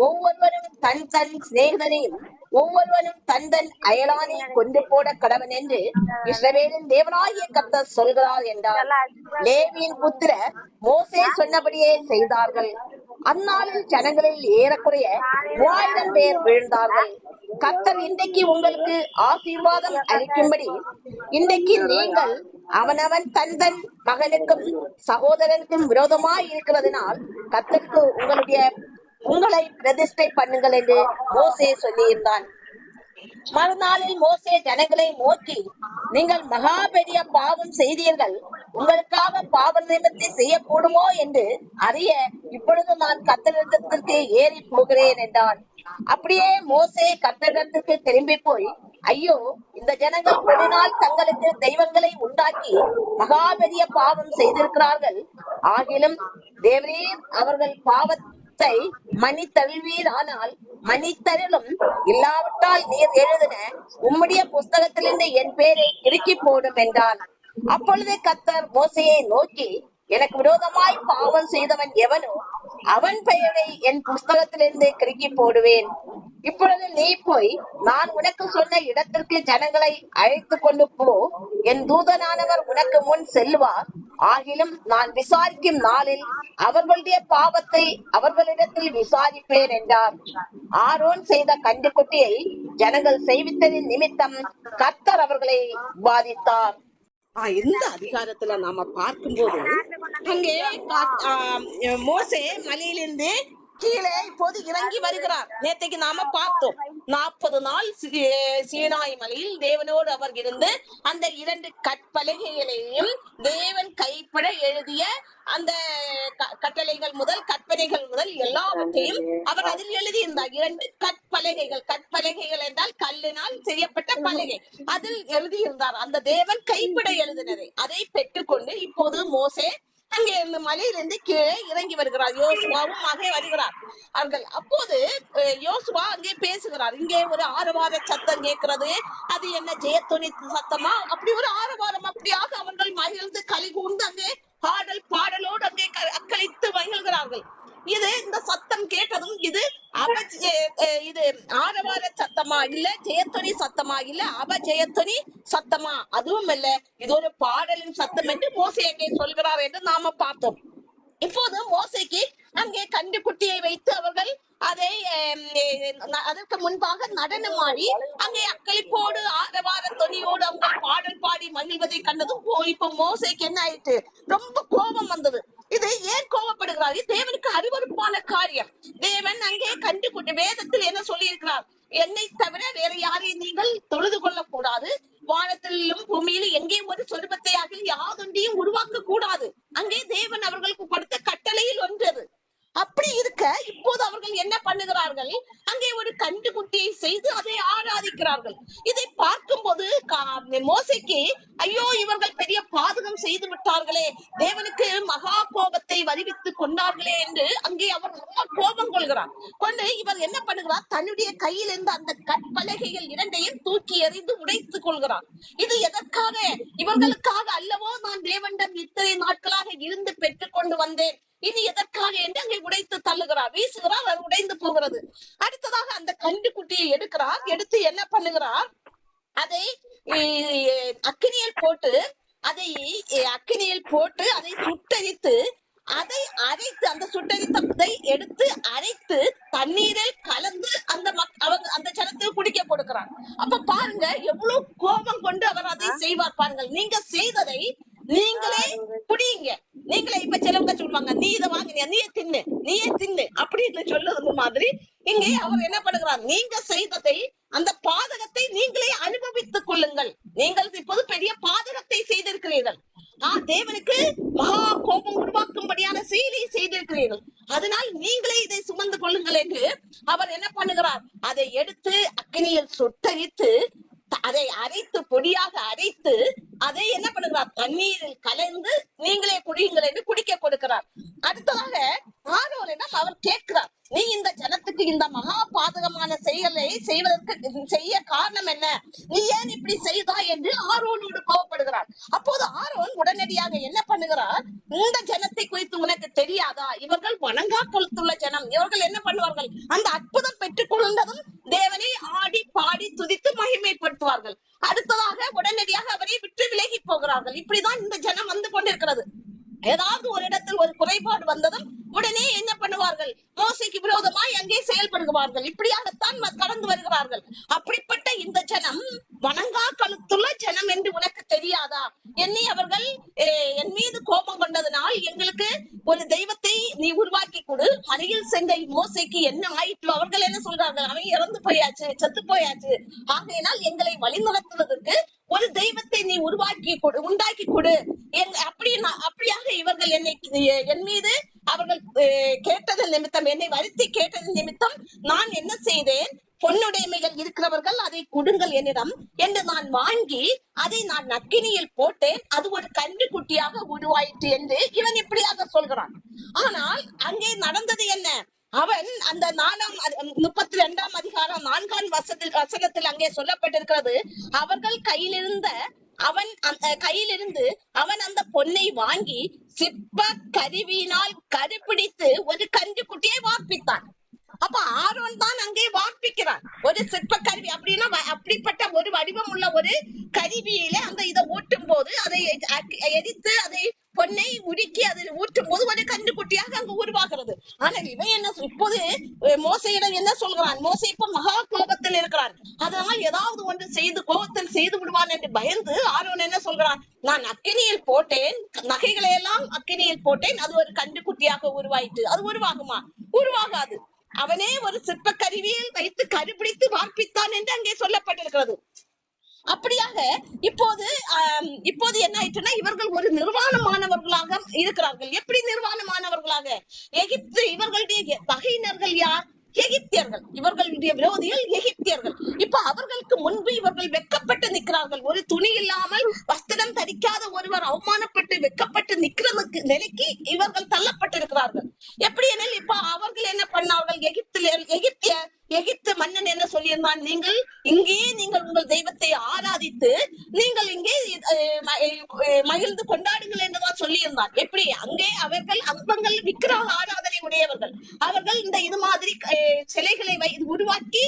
ஒவ்வொருவரும் தன் தன் சிநேகிதனையும் ஒவ்வொருவரும் தன் தன் அயலானை கொண்டு போட கடவன் என்று இஸ்ரவேலின் தேவனாகிய கர்த்தர் சொல்கிறார் என்றார். லேவியின் புத்திரர் மோசே சொன்னபடியே செய்தார்கள். அந்நாளில் ஜனங்களில் ஏறக்குறைய 3000 பேர் விழுந்தார்கள். கர்த்தர் இன்றைக்கு உங்களுக்கு ஆசீர்வாதம் அளிக்கும்படி இன்றைக்கு நீங்கள் அவனவன் தன் தன் மகனுக்கும் சகோதரனுக்கும் விரோதமாய் இருக்கிறதுனால் கர்த்தருக்கு உங்களை பிரதிஷ்டை பண்ணுங்கள் என்று மோசே சொல்லியிருந்தான். மறுநாளில் மோசே ஜனங்களை நோக்கி, நீங்கள் மகா பெரிய பாவம் செய்தீர்கள், உங்களுக்காக பாவ நிமிர்த்தி செய்யக்கூடுமோ என்று அறிய இப்பொழுது நான் கர்த்தரிடத்திற்கு ஏறி போகிறேன் என்றான். அப்படியே மோசே கர்த்தரிடத்திற்கு திரும்பி போய், ஐயோ, இந்த ஜனங்கள் ஒரு நாள் தங்களுக்கு தெய்வங்களை உண்டாக்கி மகா பெரிய பாவம் செய்திருக்கிறார்கள். ஆகிலும் தேவரீர் அவர்கள் பாவத்தை மன்னித்தருள்வீர், ஆனால் மன்னித்தருளும் இல்லாவிட்டால் நீர் எழுதின உம்முடைய புஸ்தகத்திலிருந்து என் பேரை கிறுக்கி போடும் என்றான். அப்பொழுது கர்த்தர் மோசேயை நோக்கி, எனக்கு விரோதமாய் பாவம் செய்தவன் எவனோ அவன் பெயரை என் புஸ்தகத்திலிருந்து கிறுக்கி போடுவேன். இப்பொழுது நீ போய் நான் உனக்கு சொன்ன இடத்திற்கு ஜனங்களை அழைத்து கொண்டு போ. என் தூதனானவர் உனக்கு முன் செல்லுவார். ஆகிலும் நான் விசாரிக்கும் நாளில் அவர்களுடைய பாவத்தை அவர்களிடத்தில் விசாரிப்பேன் என்றார். ஆரோன் செய்த கன்றுக்குட்டியை ஜனங்கள் செய்வித்ததின் நிமித்தம் கர்த்தர் அவர்களை பாதித்தார். இந்த அதிகாரத்துல நாம பார்க்கும்போது அங்கே மோசே மலையிலிருந்து கீழே இப்போது இறங்கி வருகிறார். நேற்றைக்கு நாம பார்த்தோம் 40 நாள் சீனாய் மலையில் தேவனோடு அவர் இருந்து அந்த 2 கற்பலகைகளையும் தேவன் கைப்பட எழுதிய அந்த கட்டளைகள் முதல் கற்பனைகள் முதல் எல்லாவற்றையும் அவர் அதில் எழுதியிருந்தார். 2 கற்பலகைகள் என்றால் கல்லினால் செய்யப்பட்ட பலகை, அதில் எழுதியிருந்தார். அந்த தேவன் கைப்பட எழுதினதை அதை பெற்றுக்கொண்டு இப்போது மோசே அங்கே இந்த மலையிலிருந்து கீழே இறங்கி வருகிறார். யோசுவாவும் அங்கே வருகிறார் அவர்கள். அப்போது யோசுவா அங்கே பேசுகிறார். இங்கே ஒரு ஆரவார சத்தம் கேட்கிறது. அது என்ன ஜெயத்துணி சத்தமா? அப்படி ஒரு ஆரவாரம். அப்படியாக அவர்கள் மகிழ்ந்து களி கூர்ந்து அங்கே பாடலோடு அங்கே அக்களித்து மகிழ்கிறார்கள். இது இந்த சத்தம் கேட்டதும் இது ஆரவார சத்தமா இல்ல ஜெயத்துணி சத்தமா இல்ல அபஜெயத்துணி சத்தமா? அதுவும் இல்ல, இது ஒரு பாடலின் சத்தம் என்று மோசே அங்கே சொல்கிறார் என்று நாம பார்த்தோம். இப்போது மோசைக்கு அங்கே கன்றுக்குட்டியை வைத்து அவர்கள் அதை அதற்கு முன்பாக நடனமாடி அங்கே அக்களிப்போடு ஆரவார தொனியோடு அவங்க பாடல் பாடி மகிழ்வதை கண்டதும் இப்ப மோசைக்கு என்ன ஆயிட்டு? ரொம்ப கோபம் வந்தது. இது ஏன் கோபப்படுகிறார்? தேவனுக்கு அருவருப்பான காரியம். தேவன் அங்கே கன்றுக்குட்டி வேதத்தில் என்ன சொல்லி இருக்கிறார்? என்னை தவிர வேற யாரையும் நீங்கள் தொழுது கொள்ள கூடாது. வானத்திலும் பூமியிலும் எங்கேயும் ஒரு சொருபத்தையாக யாதொன்றையும் உருவாக்க கூடாது. அங்கே தேவன் அவர்களுக்கு கொடுத்த கட்டளையில் ஒன்றது. அப்படி இருக்க இப்போது அவர்கள் என்ன பண்ணுகிறார்கள்? அங்கே ஒரு கன்றுக்குட்டியை செய்து அதை ஆராதிக்கிறார்கள். இதை பார்க்கும்போது மோசைக்கு ஐயோ, இவர்கள் பெரிய பாதகம் செய்து விட்டார்களே, தேவனுக்கு மகா கோபத்தை வருவித்துக் கொண்டார்களே என்று அங்கே அவர் கோபம் கொள்கிறார். கொண்டு இவர் என்ன பண்ணுகிறார்? தன்னுடைய கையில் இருந்த அந்த கற்பலகைகள் 2ஐயும் தூக்கி எறிந்து உடைத்துக் கொள்கிறார். இது எதற்காக? இவர்களுக்காக அல்லவோ நான் தேவனிடம் இத்தனை நாட்களாக இருந்து பெற்றுக் கொண்டு வந்தேன், இனி எதற்காக என்று அங்கே உடைத்து தள்ளுகிறார், வீசுகிறார். அது உடைந்து போகிறது. அடுத்ததாக அந்த கன்றுக்குட்டியை எடுக்கிறார். எடுத்து என்ன பண்ணுகிறார்? அதை அக்கினியில் போட்டு அதை சுட்டரித்து அதை அரைத்து அந்த சுட்டரித்ததை எடுத்து அரைத்து தண்ணீரில் கலந்து அந்த ஜனத்துக்கு குடிக்க கொடுக்கிறார். அப்ப பாருங்க எவ்வளவு கோபம் கொண்டு அவர் அதை செய்வார் பாருங்கள். நீங்க செய்ததை நீங்களே குடிங்க. நீங்களே இப்ப சிலவங்க சொல்லுவாங்க, நீ இதை வாங்கினியா, நீயே தின்னு அப்படின்னு சொல்லுறது மாதிரி இங்கே அவர் என்ன பண்ணுகிறார்? நீங்க செய்ததை அந்த பாதகத்தை நீங்களே அனுபவித்துக் கொள்ளுங்கள். நீங்கள் இப்போது பெரிய பாதகத்தை செய்திருக்கிறீர்கள். தேவனுக்கு மகா கோபம் உருவாக்கும்படியான செயலை செய்திருக்கிறீர்கள். அதனால் நீங்களே இதை சுமந்து கொள்ளுங்கள் என்று அவர் என்ன பண்ணுகிறார்? அதை எடுத்து அக்கினியில் சுட்டரித்து அதை அரைத்து பொடியாக அரைத்து அதை என்ன பண்ணுகிறார்? தண்ணீரில் கலந்து நீங்களே குடியுங்கள் என்று குடிக்க கொடுக்கிறார். அடுத்ததாக ஆரோனிடம் அவர் கேட்கிறார், நீ இந்த ஜனத்துக்கு இந்த மகா பாதகமான செயலை செய்ய காரணம் என்ன? நீ ஏன் இப்படி செய்தாய் என்று ஆரோனோடு கோபப்படுகிறார். அப்போது ஆரோன் உடனடியாக என்ன பண்ணுகிறார்? இந்த ஜனத்தை குறித்து உனக்கு தெரியாதா? இவர்கள் வணங்கா கொளுத்துள்ள ஜனம். இவர்கள் என்ன பண்ணுவார்கள்? அந்த அற்புதம் பெற்றுக் கொண்டதும் தேவனை ஆடி பாடி துதித்து மகிமைப்படுத்துவார்கள். அடுத்ததாக உடனடியாக அவரை விட்டு விலகி போகிறார்கள். இப்படிதான் இந்த ஜனம் வந்து கொண்டிருக்கிறது. ஏதாவது ஒரு இடத்தில் ஒரு குறைபாடு வந்ததும் உடனே என்ன பண்ணுவார்கள்? மோசைக்கு விரோதமாய் அங்கே செயல்படுவார்கள். இப்படியாகத்தான் கடந்து வருகிறார்கள். அப்படிப்பட்ட இந்த ஜனம் வணங்கா கழுத்துள்ள ஜனம் என்று உனக்கு தெரியாதா? என்னை அவர்கள் என் மீது கோபம் கொண்டதனால் எங்களுக்கு ஒரு தெய்வத்தை நீ உருவாக்கி கொடு. மலையில் சென்ற மோசைக்கு என்ன ஆயிற்று? அவர்கள் என்ன சொல்றார்கள்? அவன் இறந்து போயாச்சு, செத்து போயாச்சு. ஆகையினால் எங்களை வழிநடத்துவதற்கு ஒரு தெய்வத்தை நீ உண்டாக்கி கொடு. அப்படியாக இவர்கள் என் மீது அவர்கள் கேட்டதன் நிமித்தம், என்னை வருத்தி கேட்டதன் நிமித்தம் நான் என்ன செய்தேன்? பொன்னுடைமைகள் இருக்கிறவர்கள் அதை கொடுங்கள் என்னிடம் என்று நான் வாங்கி அதை நான் அக்கினியில் போட்டேன். அது ஒரு கன்றுக்குட்டியாக உருவாயிற்று என்று இவன் இப்படியாக சொல்கிறான். ஆனால் அங்கே நடந்தது என்ன? அவன் அந்த 32ஆம் அதிகாரம் 4ஆம் வசனத்தில் அங்கே சொல்லப்பட்டிருக்கிறது, அவர்கள் கையில் இருந்த அவன் அந்த கையிலிருந்து அவன் அந்த பொன்னை வாங்கி சிற்ப கருவியினால் கருப்பிடித்து ஒரு கன்று குட்டியை வார்ப்பித்தான். அப்ப ஆரோன் தான் அங்கே வார்ப்பிக்கிறான். ஒரு சிற்ப கருவி அப்படின்னா அப்படிப்பட்ட ஒரு வடிவம் உள்ள ஒரு கருவியில அந்த இதை ஊட்டும் போது அதை எரித்து அதை பொன்னை உருக்கி அதில் ஊற்றும் போது ஒரு கன்றுக்குட்டியாக அங்கு உருவாகிறது. ஆனால் இவன் என்ன இப்போது மோசையிடம் என்ன சொல்கிறான்? மோசை இப்ப மகா கோபத்தில் இருக்கிறான். அதனால் ஏதாவது ஒன்று செய்து கோபத்தில் செய்து விடுவான் என்று பயந்து ஆரோன் என்ன சொல்கிறான்? நான் அக்கினியில் போட்டேன், நகைகளை எல்லாம் அக்கினியில் போட்டேன், அது ஒரு கன்றுக்குட்டியாக உருவாயிட்டு. அது உருவாகுமா? உருவாகாது. அவனே ஒரு சிற்ப கருவியில் வைத்து கருப்பிடித்து வார்ப்பித்தான் என்று அங்கே சொல்லப்பட்டிருக்கிறது. அப்படியாக இப்போது என்ன ஆயிற்றுன்னா, இவர்கள் ஒரு நிர்வாணமானவர்களாக இருக்கிறார்கள். எப்படி நிர்வாணமானவர்களாக? எகிப்து இவர்களுடைய பகையினர்கள் யார்? எகிப்தியர்கள். இவர்களுடைய விரோதிகள் எகிப்தியர்கள். இப்ப அவர்களுக்கு முன்பு இவர்கள் வெட்கப்பட்டு நிற்கிறார்கள். ஒரு துணி இல்லாமல் வஸ்திரம் தரிக்காத ஒருவர் அவமானப்பட்டு வெட்கப்பட்டு நிக்கிற நிலைக்கு இவர்கள் தள்ளப்பட்டிருக்கிறார்கள். எப்படி எனில் இப்ப அவர்கள் என்ன பண்ணார்கள்? எகிப்து மன்னன் என்ன சொல்லியிருந்தான்? நீங்கள் இங்கேயே நீங்கள் உங்கள் தெய்வத்தை ஆராதித்து நீங்கள் இங்கே மகிழ்ந்து கொண்டாடுங்கள் என்றுதான் சொல்லியிருந்தான். எப்படி? அங்கே அவர்கள் அற்பங்கள் விக்கிரக ஆராதனை உடையவர்கள். அவர்கள் இந்த இது மாதிரி சிலைகளை உருவாக்கி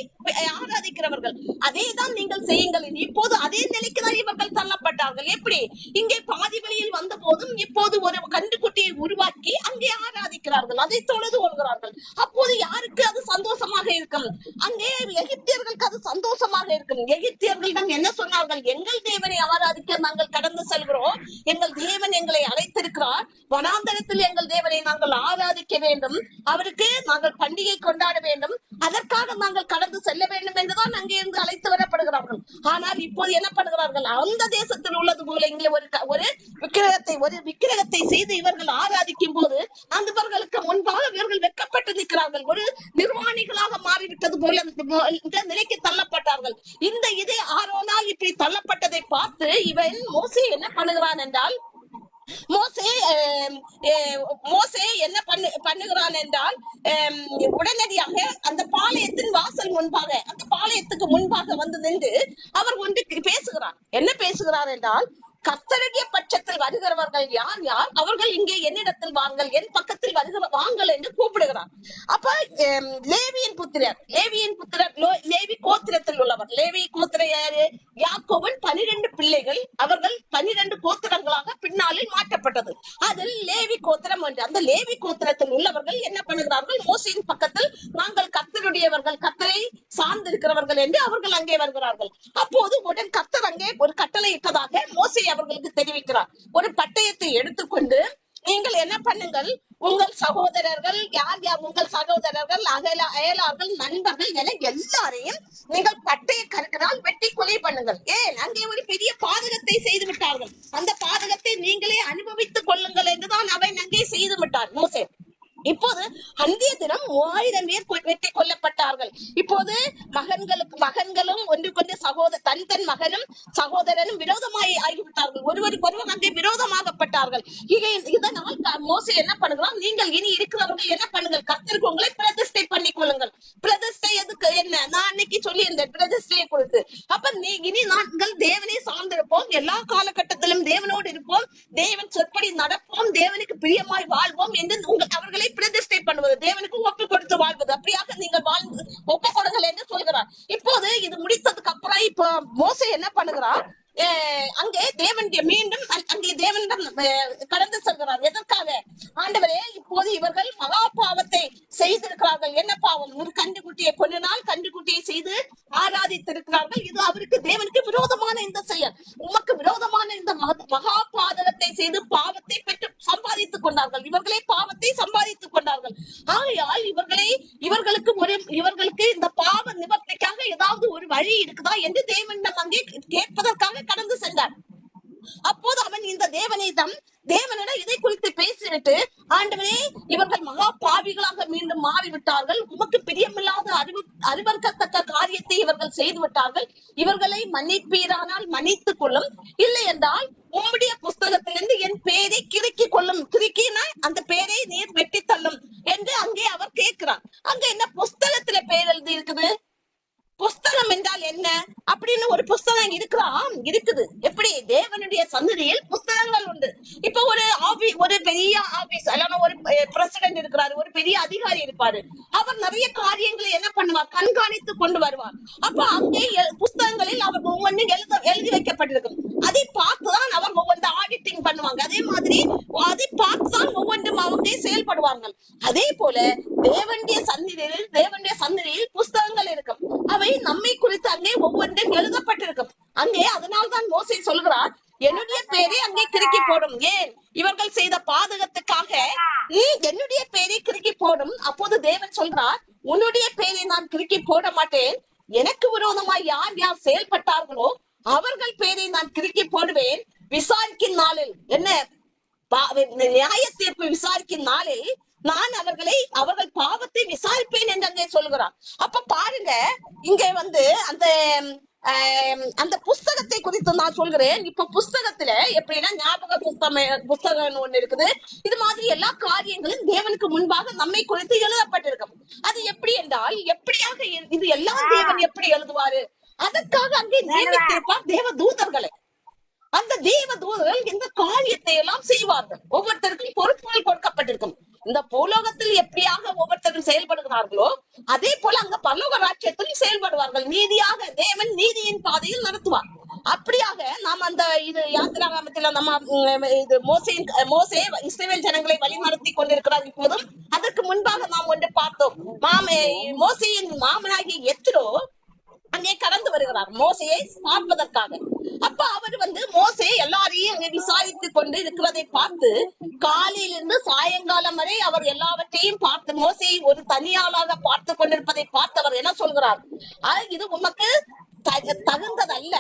ஆராதிக்கிறவர்கள். அதேதான் நீங்கள் செய்யுங்கள். இப்போது அதே நிலைக்குதான் இவர்கள் தள்ளப்பட்டார்கள். எப்படி? இங்கே பாதி வழியில் வந்த போதும் இப்போது ஒரு கன்றுக்குட்டியை உருவாக்கி அங்கே ஆராதிக்கிறார்கள், அதை தொழுது கொள்கிறார்கள். அப்போது யாருக்கு அது சந்தோஷமாக இருக்கும்? அங்கே எகிப்தியர்களுக்கு அது சந்தோஷமாக இருக்கும். எகிப்தியர்கள் என்ன சொன்னார்கள்? எங்கள் தேவனை ஆராதிக்க நாங்கள் கடந்து செல்கிறோம், எங்கள் தேவன் எங்களை அழைத்திருக்கிறார், வனாந்தரத்தில் எங்கள் தேவனை நாங்கள் ஆராதிக்க வேண்டும், அவருக்கு நாங்கள் பண்டிகை கொண்டாட வேண்டும், அதற்காக நாங்கள் கடந்து செல்ல வேண்டும் என்றுதான் அங்கே இருந்து அழைத்து வரப்படுகிறார்கள். ஆனால் இப்போது என்ன பண்ணுகிறார்கள்? அந்த தேசத்தில் உள்ளது போல இங்கே ஒரு விக்கிரகத்தை செய்து இவர்கள் ஆராதிக்கும் போது அந்தவர்களுக்கு முன்பாக இவர்கள் வெட்கப்பட்டு நிற்கிறார்கள். ஒரு நிர்வாணிகளாக மாறிவிட்டது போல இந்த நிலைக்கு தள்ளப்பட்டார்கள். இந்த இதே ஆரோனால் இப்படி தள்ளப்பட்டதை பார்த்து இவன் மோசே என்ன பண்ணுகிறான் என்றால், மோசே என்ன பண்ணுகிறான் என்றால், உடனடியாக அந்த பாளையத்தின் வாசல் முன்பாக, அந்த பாளையத்துக்கு முன்பாக வந்து நின்று அவர் ஒன்று பேசுகிறார். என்ன பேசுகிறார் என்றால், கர்த்தருடைய பட்சத்தில் வருகிறவர்கள் யார் யார், அவர்கள் இங்கே என்னிடத்தில் வாங்கள், என் பக்கத்தில் வாங்கள் என்று கூப்பிடுகிறார். அப்ப லேவி புத்திரர் லேவி கோத்திரத்தில் உள்ளவர். லேவி கோத்திரம் யாரு? யாக்கோபின் 12 பிள்ளைகள். அவர்கள் 12 கோத்திரங்களாக பின்னாளில் மாற்றப்பட்டது. அதில் லேவி கோத்திரம் ஒன்று. அந்த லேவி கோத்திரத்தில் உள்ளவர்கள் என்ன பண்ணுகிறார்கள்? மோசையின் பக்கத்தில் நாங்கள் கர்த்தருடையவர்கள், கர்த்தரை சார்ந்திருக்கிறவர்கள் என்று அவர்கள் அங்கே வருகிறார்கள். அப்போது உடன் கர்த்தர் அங்கே ஒரு கட்டளை இட்டதாக மோசே அவர்களுக்கு தெரிவிக்கிறார். ஒரு பட்டயத்தை எடுத்துக்கொண்டு நீங்கள் என்ன பண்ணுங்கள், உங்கள் சகோதரர்கள் யார் யார், உங்கள் சகோதரர்கள், அயலார்கள், நண்பர்கள் என எல்லாரையும் நீங்கள் பட்டய கருக்கினால் வெட்டி கொலை பண்ணுங்கள். ஏன்? அங்கே ஒரு பெரிய பாதகத்தை செய்து விட்டார்கள். அந்த பாதகத்தை நீங்களே அனுபவித்துக் கொள்ளுங்கள் என்றுதான் அவன் அங்கே செய்து விட்டார் மோசே. இப்போது அந்திய தினம் 3000 பேர் வெட்டி கொல்லப்பட்டார்கள். இப்போது மகன்களும் ஒன்றுக்கொன்று தன் மகனும் சகோதரனும் விரோதமாய் ஆகிவிட்டார்கள். ஒருவருக்கு ஒருவர் அங்கே விரோதமாகப்பட்டார்கள். இதனால் மோசே என்ன பண்ணுகிறான்? நீங்கள் இனி இருக்கிறவர்கள் என்ன பண்ணுங்கள், கர்த்தருக்கு உங்களை பிரதிஷ்டை பண்ணிக் கொள்ளுங்கள். பிரதிஷ்டை எதுக்கு? என்ன நான் அன்னைக்கு சொல்லி இருந்தேன் பிரதிஷ்டையை கொடுத்து. அப்ப இனி நாங்கள் தேவனை சார்ந்திருப்போம், எல்லா காலகட்டத்திலும் தேவனோடு இருப்போம், தேவன் சொற்படி நடப்போம், தேவனுக்கு பிரியமாய் வாழ்வோம் என்று அவர்களை பிரதிஷ்டை பண்ணுவது, தேவனுக்கு ஒப்பு கொடுத்து வாழ்வது. அப்படியாக நீங்கள் வாழ்ந்து ஒப்பு கொடுங்கள் என்று சொல்கிறார். இப்போது இது முடித்ததுக்கு அப்புறம் இப்ப மோசே என்ன பண்ணுகிறார்? அங்கே தேவனுடைய மீண்டும் அங்கே தேவனிடம் கடந்து செல்கிறார். எதற்காக? ஆண்டவரே, இப்போது இவர்கள் மகா பாவத்தை செய்திருக்கிறார்கள். என்ன பாவம்? ஒரு கன்றுக்குட்டியை கொன்னால் கன்றுக்குட்டியை செய்து ஆராதித்திருக்கிறார்கள். இது அவருக்கு தேவனுக்கு விரோதமான இந்த செயல். உமக்கு விரோதமான இந்த மகா பாதகத்தை செய்து பாவத்தை பெற்று சம்பாதித்துக் கொண்டார்கள். இவர்களே பாவத்தை சம்பாதித்துக் கொண்டார்கள். ஆகையால் இவர்களுக்கு இந்த பாவ நிவர்த்திக்காக ஏதாவது ஒரு வழி இருக்குதா என்று தேவனிடம் அங்கே கேட்பதற்காக கடந்து சென்றார். அப்போது அவன் இந்த தேவனிடம் இதை குறித்து பேசிவிட்டு, ஆண்டவரே, இவர்கள் மகா பாவிகளாக மீண்டும் மாறிவிட்டார்கள், உமக்கு பிரியமில்லாத அறிவறுக்கத்தக்க காரியத்தை இவர்கள் செய்து விட்டார்கள், இவர்களை மன்னிப்பீரானால் மன்னித்துக் கொள்ளும், இல்லை என்றால் உம்முடைய புஸ்தகத்திலிருந்து என் பெயரை கிறுக்கிக் கொள்ளும். கிறுக்கினா அந்த பெயரை நீர் வெட்டி தள்ளும் என்று அங்கே அவர் கேட்கிறார். அங்க என்ன புஸ்தகத்துல பெயர் எழுதி இருக்குது? புஸ்தக புஸ்தகம் என்றால் என்ன அப்படின்னு ஒரு புஸ்தகம் இருக்குது. எப்படி தேவனுடைய சன்னதியில் புஸ்தகங்கள் உண்டு. இப்ப ஒரு பெரிய ஆபீஸ் அல்லது ஒரு பிரசிடென்ட் இருக்கிறாரு, ஒரு பெரிய அதிகாரி இருப்பாரு. அவர் நிறைய காரியங்களை என்ன பண்ணுவார், கண்காணித்து கொண்டு வருவார். அப்ப அங்கே புஸ்தகங்களில் அவர் ஒவ்வொன்றும் எழுதி வைக்கப்பட்டிருக்கும். அதை பார்த்துதான் அவர் ஒவ்வொன்று ஆடிட்டிங் பண்ணுவாங்க. அதே மாதிரி அதை பார்த்துதான் ஒவ்வொன்றும் அவங்க செயல்படுவார்கள். அதே போல தேவனுடைய சந்நிதியில் புஸ்தகங்கள் இருக்கும். அவை நம்மை குறித்து அங்கே ஒவ்வொன்றும் எழுதப்பட்டிருக்கும். அங்கே அதனால்தான் மோசே சொல்கிறார், என்னுடைய பேரை அங்கே கிறுக்கி போடும். ஏன்? இவர்கள் செய்த பாதகத்துக்காக என்னுடைய பேரை கிறுக்கி போடும். அப்போது தேவன் சொல்றார், உன்னுடைய பேரை நான் கிறுக்கி போட மாட்டேன். எனக்கு விரோதமாய் யார் யார் செயல்பட்டார்களோ அவர்கள் பேரை நான் கிறுக்கி போடுவேன். விசாரிக்கும் நாளில் என்ன நியாய தீர்ப்பு விசாரிக்கும் நாளில் நான் அவர்கள் பாவத்தை விசாரிப்பேன் என்று அங்கே சொல்கிறான். அப்ப பாருங்க, இங்க அந்த புஸ்தகத்தை குறித்து நான் சொல்கிறேன். இப்ப புஸ்தகத்துல எப்படின்னா ஞாபக புஸ்தகம் ஒண்ணு இருக்குது. இது மாதிரி எல்லா காரியங்களும் தேவனுக்கு முன்பாக நம்மை குறித்து எழுதப்பட்டிருக்கும். அது எப்படி என்றால், எப்படியாக இது எல்லாம் தேவன் எப்படி எழுதுவாரு? அதற்காக அங்கே நியமித்திருப்பார் தேவ தூதர்களை. அந்த தேவ தூதர்கள் இந்த காரியத்தை எல்லாம் செய்வார்கள். ஒவ்வொருத்தருக்கும் பொறுப்புகள் கொடுக்கப்பட்டிருக்கும். இந்த பூலோகத்தில் எப்படியாக ஒவ்வொருத்தரும் செயல்படுகிறார்களோ அதே போல அங்க பரலோக ராஜ்யத்தில் செயல்படுவார்கள். நீதியாக தேவன் நீதியின் பாதையில் நடத்துவார். அப்படியாக நாம் அந்த இது யாத்திராகமத்தில் நம்ம இது மோசே இஸ்ரவேல் ஜனங்களை வழி நடத்தி கொண்டிருக்கிறார். இப்போதும் அதற்கு முன்பாக நாம் ஒன்று பார்த்தோம். மோசேயின் மாமனாகிய எத்ரோ அங்கே கடந்து வருகிறார் மோசையை பார்ப்பதற்காக. அப்ப அவர் மோசே எல்லாரையும் அங்கே விசாரித்து கொண்டு இருக்கிறதை பார்த்து காலையிலிருந்து சாயங்காலம் வரை அவர் எல்லாவற்றையும் பார்த்து மோசையை ஒரு தனியாளாக பார்த்து கொண்டிருப்பதை பார்த்தவர் என்ன சொல்கிறார், இது உமக்கு தகுந்ததல்ல.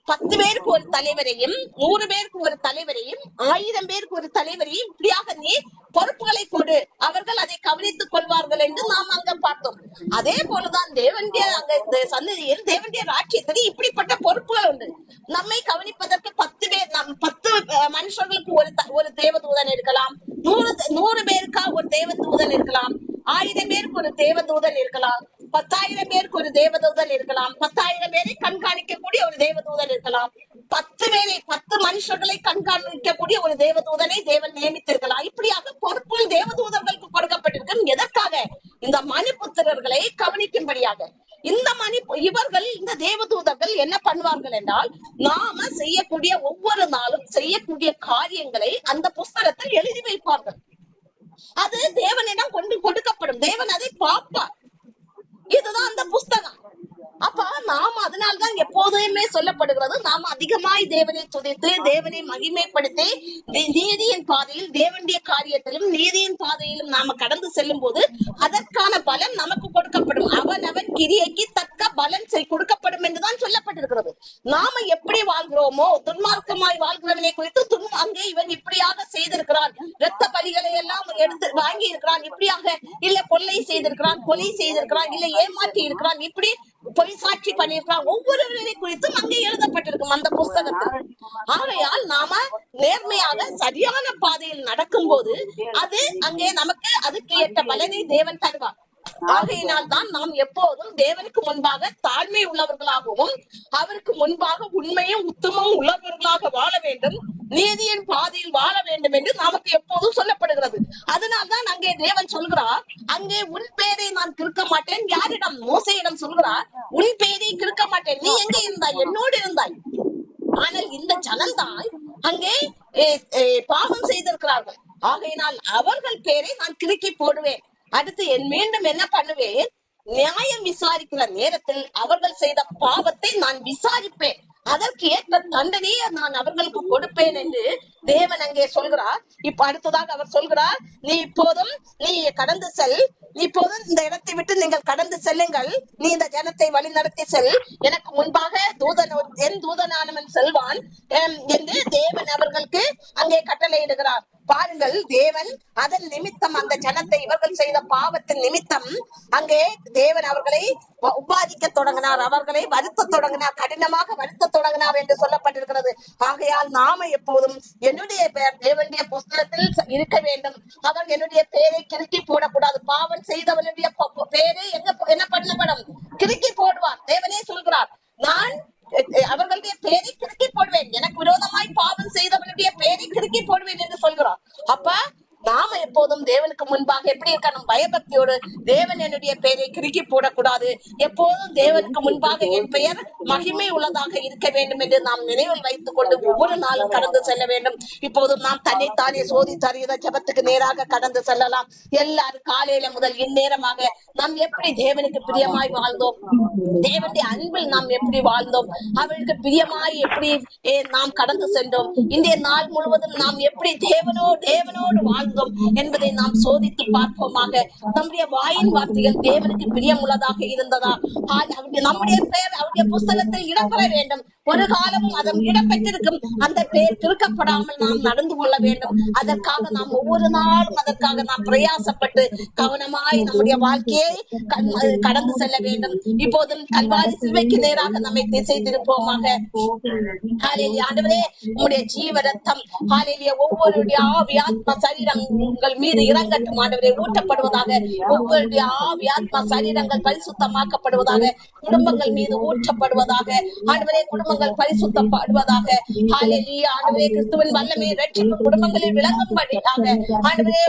10 பேருக்கு ஒரு தலைவரையும் 100 பேருக்கு ஒரு தலைவரையும் 1000 பேருக்கு ஒரு தலைவரையும் இப்படியாக நீ பொறுப்புகளை கொடு, அவர்கள் அதை கவனித்துக் கொள்வார்கள் என்று நாம் அங்க பார்த்தோம். அதே போலதான் தேவனுடைய அங்க சன்னதியில் தேவனுடைய ராஜ்யத்தில் இப்படிப்பட்ட பொறுப்புகள் உண்டு. நம்மை கவனிப்பதற்கு 10 பேர் 10 மனுஷர்களுக்கு ஒரு தேவதூதன் இருக்கலாம், 100 பேருக்கா ஒரு தேவதூதன் இருக்கலாம், 1000 பேருக்கு ஒரு தேவதூதன் இருக்கலாம், 10,000 பேருக்கு ஒரு தேவதூதன் இருக்கலாம், 10,000 பேரை கண்காணிக்கக்கூடிய ஒரு தேவதூதன் இருக்கலாம், 10 மனுஷர்களை கண்காணிக்கக்கூடிய ஒரு தேவதூதனை தேவன் நியமித்திருக்கலாம். இப்படியாக பொறுப்புகள் தேவதூதர்களுக்கு கொடுக்கப்பட்டிருக்கும். எதற்காக? இந்த மனுபுத்திரர்களை கவனிக்கும்படியாக. இந்த தேவதூதர்கள் என்ன பண்ணுவார்கள் என்றால், நாம செய்யக்கூடிய ஒவ்வொரு நாளும் செய்யக்கூடிய காரியங்களை அந்த புஸ்தகத்தில் எழுதி வைப்பார்கள். அது தேவனிடம் கொடுக்கப்படும். தேவன் அதை பார்ப்பார். இதுதான் அந்த புஸ்தகம். அப்ப நாம அதனால்தான் எப்போதுமே சொல்லப்படுகிறது, நாம அதிகமாய் தேவனை துதித்து தேவனை மகிமைப்படுத்தி நீதியின் பாதையில் தேவனுடைய காரியத்திலும் நீதியின் பாதையிலும் நாம கடந்து செல்லும் போது அதற்கான பலன் நமக்கு கொடுக்கப்படும். அவன் கிரியைக்கு தக்க பலன் கொடுக்கப்படும் என்றுதான் சொல்லப்பட்டிருக்கிறது. நாம எப்படி வாழ்கிறோமோ, துன்மார்க்கமாய் வாழ்கிறவனை குறித்து அங்கே இவன் இப்படியாக செய்திருக்கிறான், இரத்த பலிகளை எல்லாம் எடுத்து வாங்கி இருக்கிறான், இப்படியாக இல்ல கொள்ளை செய்திருக்கிறான், கொலை செய்திருக்கிறான், இல்ல ஏமாற்றி இருக்கிறான், இப்படி பொய் சாட்சி பண்ணிருக்கிறான், ஒவ்வொருவரை குறித்தும் அங்கே எழுதப்பட்டிருக்கும் அந்த புஸ்தகத்தில். ஆகையால் நாம நேர்மையாக சரியான பாதையில் நடக்கும் போது அது அங்கே நமக்கு அதுக்கு ஏற்ற பலனை தேவன் தருவார். ஆகையினால் தான் நாம் எப்போதும் தேவனுக்கு முன்பாக தாழ்மை உள்ளவர்களாகவும் அவருக்கு முன்பாக உண்மையும் உத்தமும் உள்ளவர்களாக வாழ வேண்டும், நீதியின் பாதையில் வாழ வேண்டும் என்று நமக்கு எப்போதும் சொல்லப்படுகிறது. அதனால்தான் அங்கே தேவன் சொல்கிறார், அங்கே உன் பேரை நான் கிறுக்க மாட்டேன். யாரிடம்? மோசேயிடம் சொல்கிறார், உன் பேரை கிறுக்க மாட்டேன். நீ எங்கே இருந்தாய்? என்னோடு இருந்தாய். ஆனால் இந்த ஜனம்தான் அங்கே பாவம் செய்திருக்கிறார்கள். ஆகையினால் அவர்கள் பேரை நான் கிறுக்கி போடுவேன். அடுத்து மீண்டும் என்ன பண்ணுவேன்? நியாயம் விசாரிக்கிற நேரத்தில் அவர்கள் செய்த பாவத்தை நான் விசாரிப்பேன், அதற்கு ஏற்ற தண்டனையை நான் அவர்களுக்கு கொடுப்பேன் என்று தேவன் அங்கே சொல்கிறார். இப்ப அடுத்ததாக அவர் சொல்கிறார், நீ கடந்து செல், இப்போதும் இந்த இடத்தை விட்டு நீங்கள் கடந்து செல்லுங்கள், நீ இந்த ஜனத்தை வழி நடத்தி செல், எனக்கு முன்பாக என் தூதனானவன் செல்வான் என்று தேவன் அவர்களுக்கு அங்கே கட்டளையிடுகிறார். பாருங்கள், தேவன் அதன் நிமித்தம் அந்த ஜனத்தை இவர்கள் செய்த பாவத்தின் நிமித்தம் அங்கே தேவன் அவர்களை உபாதிக்க தொடங்கினார், அவர்களை வருத்த தொடங்கினார், கடினமாக வருத்த தொடங்கினார் என்று சொல்லப்பட்டிருக்கிறது. ஆகையால் நாம எப்போதும் என்னுடைய பெயர் தேவனுடைய புஸ்தகத்தில் இருக்க வேண்டும். அவர் என்னுடைய பெயரை கிறுக்கி போடக்கூடாது. பாவம் செய்தவனுடைய பெயரை என்ன பண்ணப்படும்? கிறுக்கி போடுவார். தேவனே சொல்கிறார், நான் அவர்களுடைய பெயரை கிறுக்கி போடுவேன், எனக்கு விரோதமாய் பாவம் செய்தவனுடைய பெயரை கிறுக்கி போடுவேன் என்று சொல்கிறார். அப்ப நாம எப்போதும் தேவனுக்கு முன்பாக எப்படி இருக்கணும்? பயபக்தியோடு. தேவன் என்னுடைய பெயரை கிறுக்கி போடக்கூடாது. எப்போதும் தேவனுக்கு முன்பாக என் பெயர் மகிமை உள்ளதாக இருக்க வேண்டும் என்று நாம் நினைவில் வைத்துக் கொண்டு ஒவ்வொரு நாளும் கடந்து செல்ல வேண்டும். இப்போதும் நாம் தன்னைத்தானே சோதித்தறிகிற ஜபத்துக்கு நேராக கடந்து செல்லலாம். எல்லாரும் காலையில முதல் இந்நேரமாக நாம் எப்படி தேவனுக்கு பிரியமாய் வாழ்ந்தோம், தேவனுடைய அன்பில் நாம் எப்படி வாழ்ந்தோம், அவருக்கு பிரியமாய் எப்படி நாம் கடந்து சென்றோம், இன்றைய நாள் முழுவதும் நாம் எப்படி தேவனோடு வாழ்ந்தோம் என்பதை நாம் சோதித்து பார்ப்போமாக. நம்முடைய வாயின் வார்த்தைகள் தேவனுக்கு பிரியம் உள்ளதாக இருந்ததா? நம்முடைய பெயர் அவருடைய புஸ்தகத்தில் இடம்பெற வேண்டும். ஒரு காலமும் அதன் இடம்பெற்றிருக்கும் அந்த பெயர் திருக்கப்படாமல் நாம் நடந்து கொள்ள வேண்டும். அதற்காக நாம் ஒவ்வொரு நாளும் அதற்காக நாம் பிரயாசப்பட்டு கவனமாய் நம்முடைய வாழ்க்கையை கடந்து செல்ல வேண்டும். இப்போதும் கல்வாரி சிலுவைக்கு நேராக நம்மை திசை திருப்போமாக. ஆண்டவரே, உம்முடைய ஜீவ ரத்தம் ஒவ்வொருடைய ஆவி ஆத்மா சரீரம் உங்கள் மீது இறங்கட்டும் ஆண்டவரே, ஊற்றப்படுவதாக. ஒவ்வொருடைய ஆவி ஆத்மா சரீரங்கள் பரிசுத்தமாக்கப்படுவதாக, குடும்பங்கள் மீது ஊற்றப்படுவதாக ஆண்டவரே, குடும்பங்கள் பரிசுத்தப்படுவதாக. ஹல்லேலூயா. ஆண்டவரே, கிறிஸ்துவின் வல்லமை ரட்சிப்பு குடும்பங்களில் விளங்கும்படியாக ஆண்டவரே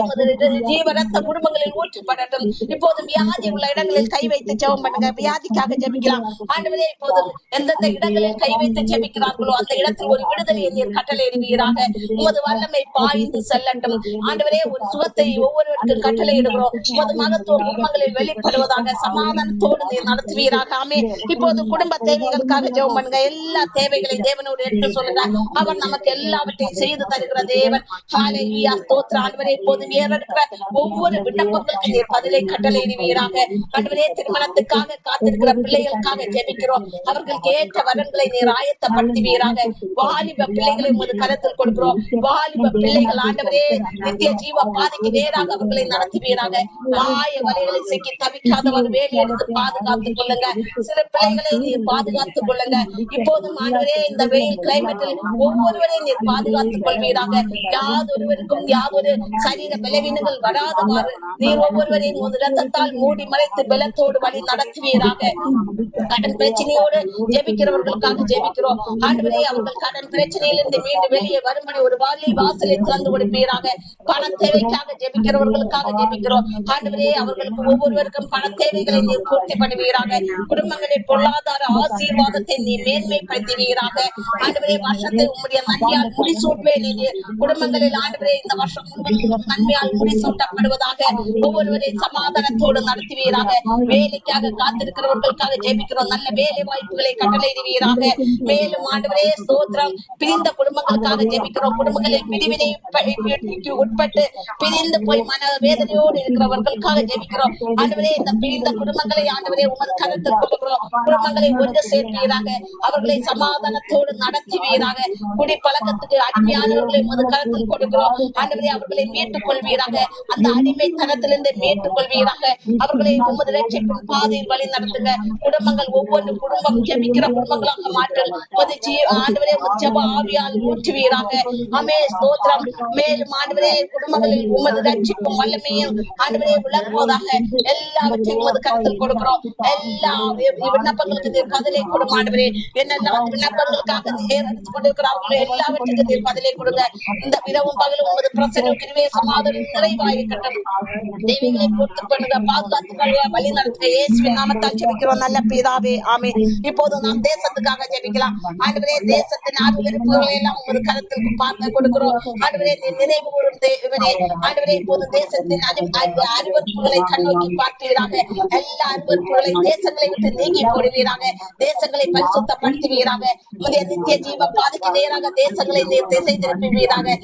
ஜீவ ரத்த குடும்பங்களில் ஊற்றப்படட்டும். இப்போது வியாதி உள்ள இடங்களில் கை வைத்து ஜெபம் பண்ணுங்க. வியாதிக்காக ஜெபிக்கலாம். ஆண்டவரே, இப்போது எந்தெந்த இடங்களில் கை வைத்து ஜெபிக்கிறார்களோ அந்த இடத்தில் ஒரு விடுதலையை நீர் கட்டளையிடுவீராக. உமது வல்லமை பாய்ந்து செல்லட்டும் ஆண்டவரே. ஒரு சுகத்தை ஒவ்வொருவருக்கும் கட்டளையிடுகிறோம். உமது மகத்துவம் குடும்பங்களில் வெளிப்படுவதாக. சமாதானத்தோடு நீர் நடத்துவீராக. ஆமே. இப்போது குடும்ப தேவைகளுக்காக ஜெபம் பண்ணுங்க. எல்லா தேவைகளை தேவனோடு எடுத்து சொல்லுங்க. அவர் நமக்கு எல்லாவற்றையும் செய்து தருகிற தேவன். ஹல்லேலூயா. ஸ்தோத்திரம் ஆண்டவரே. இப்போது ஏறெடுக்கிற ஒவ்வொரு விண்ணப்பங்களுக்கு நீர் பதிலை கட்டளையிடுவீராக. ஆண்டவரே, திருமணத்துக்காக காத்திருக்கிற பிள்ளைகளுக்காக ஜெபிக்கிறோம். அவர்களுக்கு ஏற்ற வரன்களை நீர் ஆயத்தப்படுத்துவீராக. வாலிப பிள்ளைகளை உமது கரத்தில் கொடுக்கிறோம். வாலிப பிள்ளைகள் ஆண்டவரே நித்திய ஜீவ பாதைக்கு நேராக அவர்களை நடத்துவீராக. மாய வலைகளை சிக்கி தவிக்காதவர் வேலை எடுத்து பாதுகாத்துக் கொள்ளுங்க. சிறு பிள்ளைகளை நீர் பாதுகாத்துக் கொள்ளுங்க. இப்போதும் ஆண்டவரே, இந்த வெயில் கிளைமேட்டில் ஒவ்வொருவரையும் நீர் பாதுகாத்துக் கொள்வீராக. யாதொருவருக்கும் யாதொரு சரீர பலவீனங்கள் வராதவாறு நீர் ஒவ்வொருவரையும் ஒரு ரத்தத்தால் மூடி மறைத்து பலத்தோடு வழி நடத்துவீராக. கடன் பிரச்சனையோடு ஜெபிக்கிறவர்களுக்காக ஜெபிக்கிறோம் ஆண்டவரே. அவர்கள் கடன் பிரச்சனையிலிருந்து மீண்டு வெளியே வரும்படி ஒரு வாசலை திறந்து கொடுப்பீராக. பண தேவைக்காக ஜெபிக்கிறவர்களுக்காக ஜெபிக்கிறோம் ஆண்டவரே. அவர்களுக்கு ஒவ்வொருவருக்கும் பண தேவைகளை நீர் பூர்த்தி பண்ணுவீராக. குடும்பங்களில் பொருளாதார ஆசீர்வாதத்தை நீ மேன்மைப்படுத்துவீராக. ஆண்டவரே, வருஷத்தை உம்முடைய நன்மையால் முடிசூட்டுவேன் என்று குடும்பங்களில் ஆண்டவரே இந்த வருஷம் முழுவதும் நன்மையால் முடிசூட்டப்படுவதாக. ஒவ்வொருவரை சமாதானத்தோடு நடத்துவீராக. வேலைக்காக காத்திருக்கிறவர்களுக்காக ஜெபிக்கிறோம். நல்ல வேலை வாய்ப்புகளை கட்டளையிடுவீராக. மேலும் ஆண்டவரே ஸ்தோத்திரம், பிரிந்த குடும்பங்களுக்காக ஜெபிக்கிறோம். குடும்பங்களில் பிரிவினை உட்பட்டு பிரிந்து போய் மன வேதனையோடு இருக்கிறவர்களுக்காக ஜெபிக்கிறோம் ஆண்டவரே. இந்த பிரிந்த குடும்பங்களை ஆண்டவரே உமது கரத்தில் கொடுக்கிறோம். குடும்பங்களை ஒன்று சேர்ப்பீராக. அவர்களை சமாதானத்தோடு நடத்துவீராக. குடி பழக்கத்துக்கு அடிமையானவர்களை உமது கரத்தில் கொடுக்கிறோம் ஆண்டவரே. அவர்களை மீட்டுக் கொள்வீராக. அந்த அடிமைத்தனத்திலிருந்து மீட்டுக் கொள்வீராக. அவர்களை உமது ரட்சிப்பின் பாதையில் வழி நடத்துங்க. குடும்பங்கள் ஒவ்வொரு குடும்பம் ஜெபிக்கிற குடும்பங்களாக மாற்றல் ஆண்டவரே ஜெப ஆவியால் ஊற்றுவீராக. அமே ஸ்தோத்திரம். மேலும் ஆண்டவரே, குடும்பங்களில் உமது ரட்சிப்பும் வல்லமையும் ஆண்டவரே விளங்குவதாக. எல்லாவற்றையும் உமது கருத்தில் கொடுக்கிறோம். எல்லா விண்ணப்பங்களுக்கு நீர் பதிலை கொடுங்க ஆண்டவரே. என்னெல்லாம் விண்ணப்பங்களுக்காக எடுத்துக் கொண்டிருக்கிறார்களோ எல்லாவற்றுக்கும் நீர் பதிலை கொடுங்க. இந்த இரவும் பகலும் உமது பிரசன்ன கிருபை சமாதானம் நிறைவாயிருக்கட்டும். தேவைகளை பூர்த்தி பண்ணுங்க, பாதுகாத்துக் கொள்ளுங்க, வழி நடத்துங்க. இயேசுவின் நாமத்தால் ஜெபிக்கிறோம் நல்ல பிதாவே, ஆமென். இப்போது நாம் தேசத்துக்காக ஜெபிக்கலாம் ஆண்டவரே. தேசத்தின் அருவருப்புகளை எல்லாம் உமது கருத்துக்கு பார்க்க கொடுக்கிறோம் ஆண்டவரே. நினைவு கூறும் தேவனே. ஆண்டவரே, இப்போது தேசத்தின் அருவருப்புகளை கண்ணோக்கி பார்ப்பீராக. எல்லா அருவருப்புகளையும் தேசங்களை விட்டு நீக்கி போடுவீராக. தேசங்களை பரிசுத்தப்படுத்துவீராக. உடைய நித்திய ஜீவ பாதைக்கு நேராக தேசங்களை நீர் திசை திருப்புவீராக.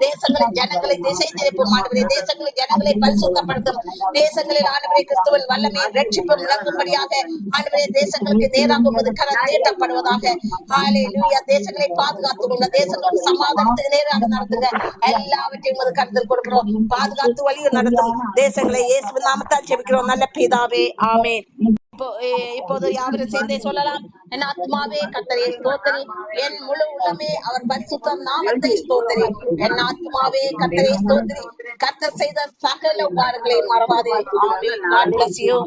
தேசங்களின் ஜனங்களை திசை திருப்பும் ஆண்டவரே. தேசங்களின் ஜனங்களை பரிசுத்தப்படுத்தும். தேசங்களில் ஆண்டவரே கிறிஸ்துவின் வல்லமை ரட்சிப்பும் விளங்கும்படியாக ஆண்டவரே தேசங்களுக்கு நேராக உமது கரம் நீட்டப்படுவதாக. ஹல்லேலூயா. தேசங்களை பாதுகாத்துள்ள தேசங்களுக்கு சமாதானத்துக்கு நேராக நடத்துங்க. எல்லாவற்றையும் உமது கருத்தில் கொடுக்கிறோம். பாதுகாத்து வழியில் நடத்தும் தேசங்களை இயேசுவின் நாமத்தால் ஜெபிக்கிறோம் நல்ல பிதாவே, ஆமென். இப்போது யாவரும் சேர்ந்தே சொல்லலாம். என் ஆத்மாவே கர்த்தரை ஸ்தோத்திரி, என் முழு உள்ளமே அவர் பரிசுத்த நாமத்தை ஸ்தோத்திரி. என் ஆத்மாவே கர்த்தரை ஸ்தோத்திரி, கர்த்தர் செய்த சகல உபகாரங்களை மறவாதே. ஆமென். God bless you.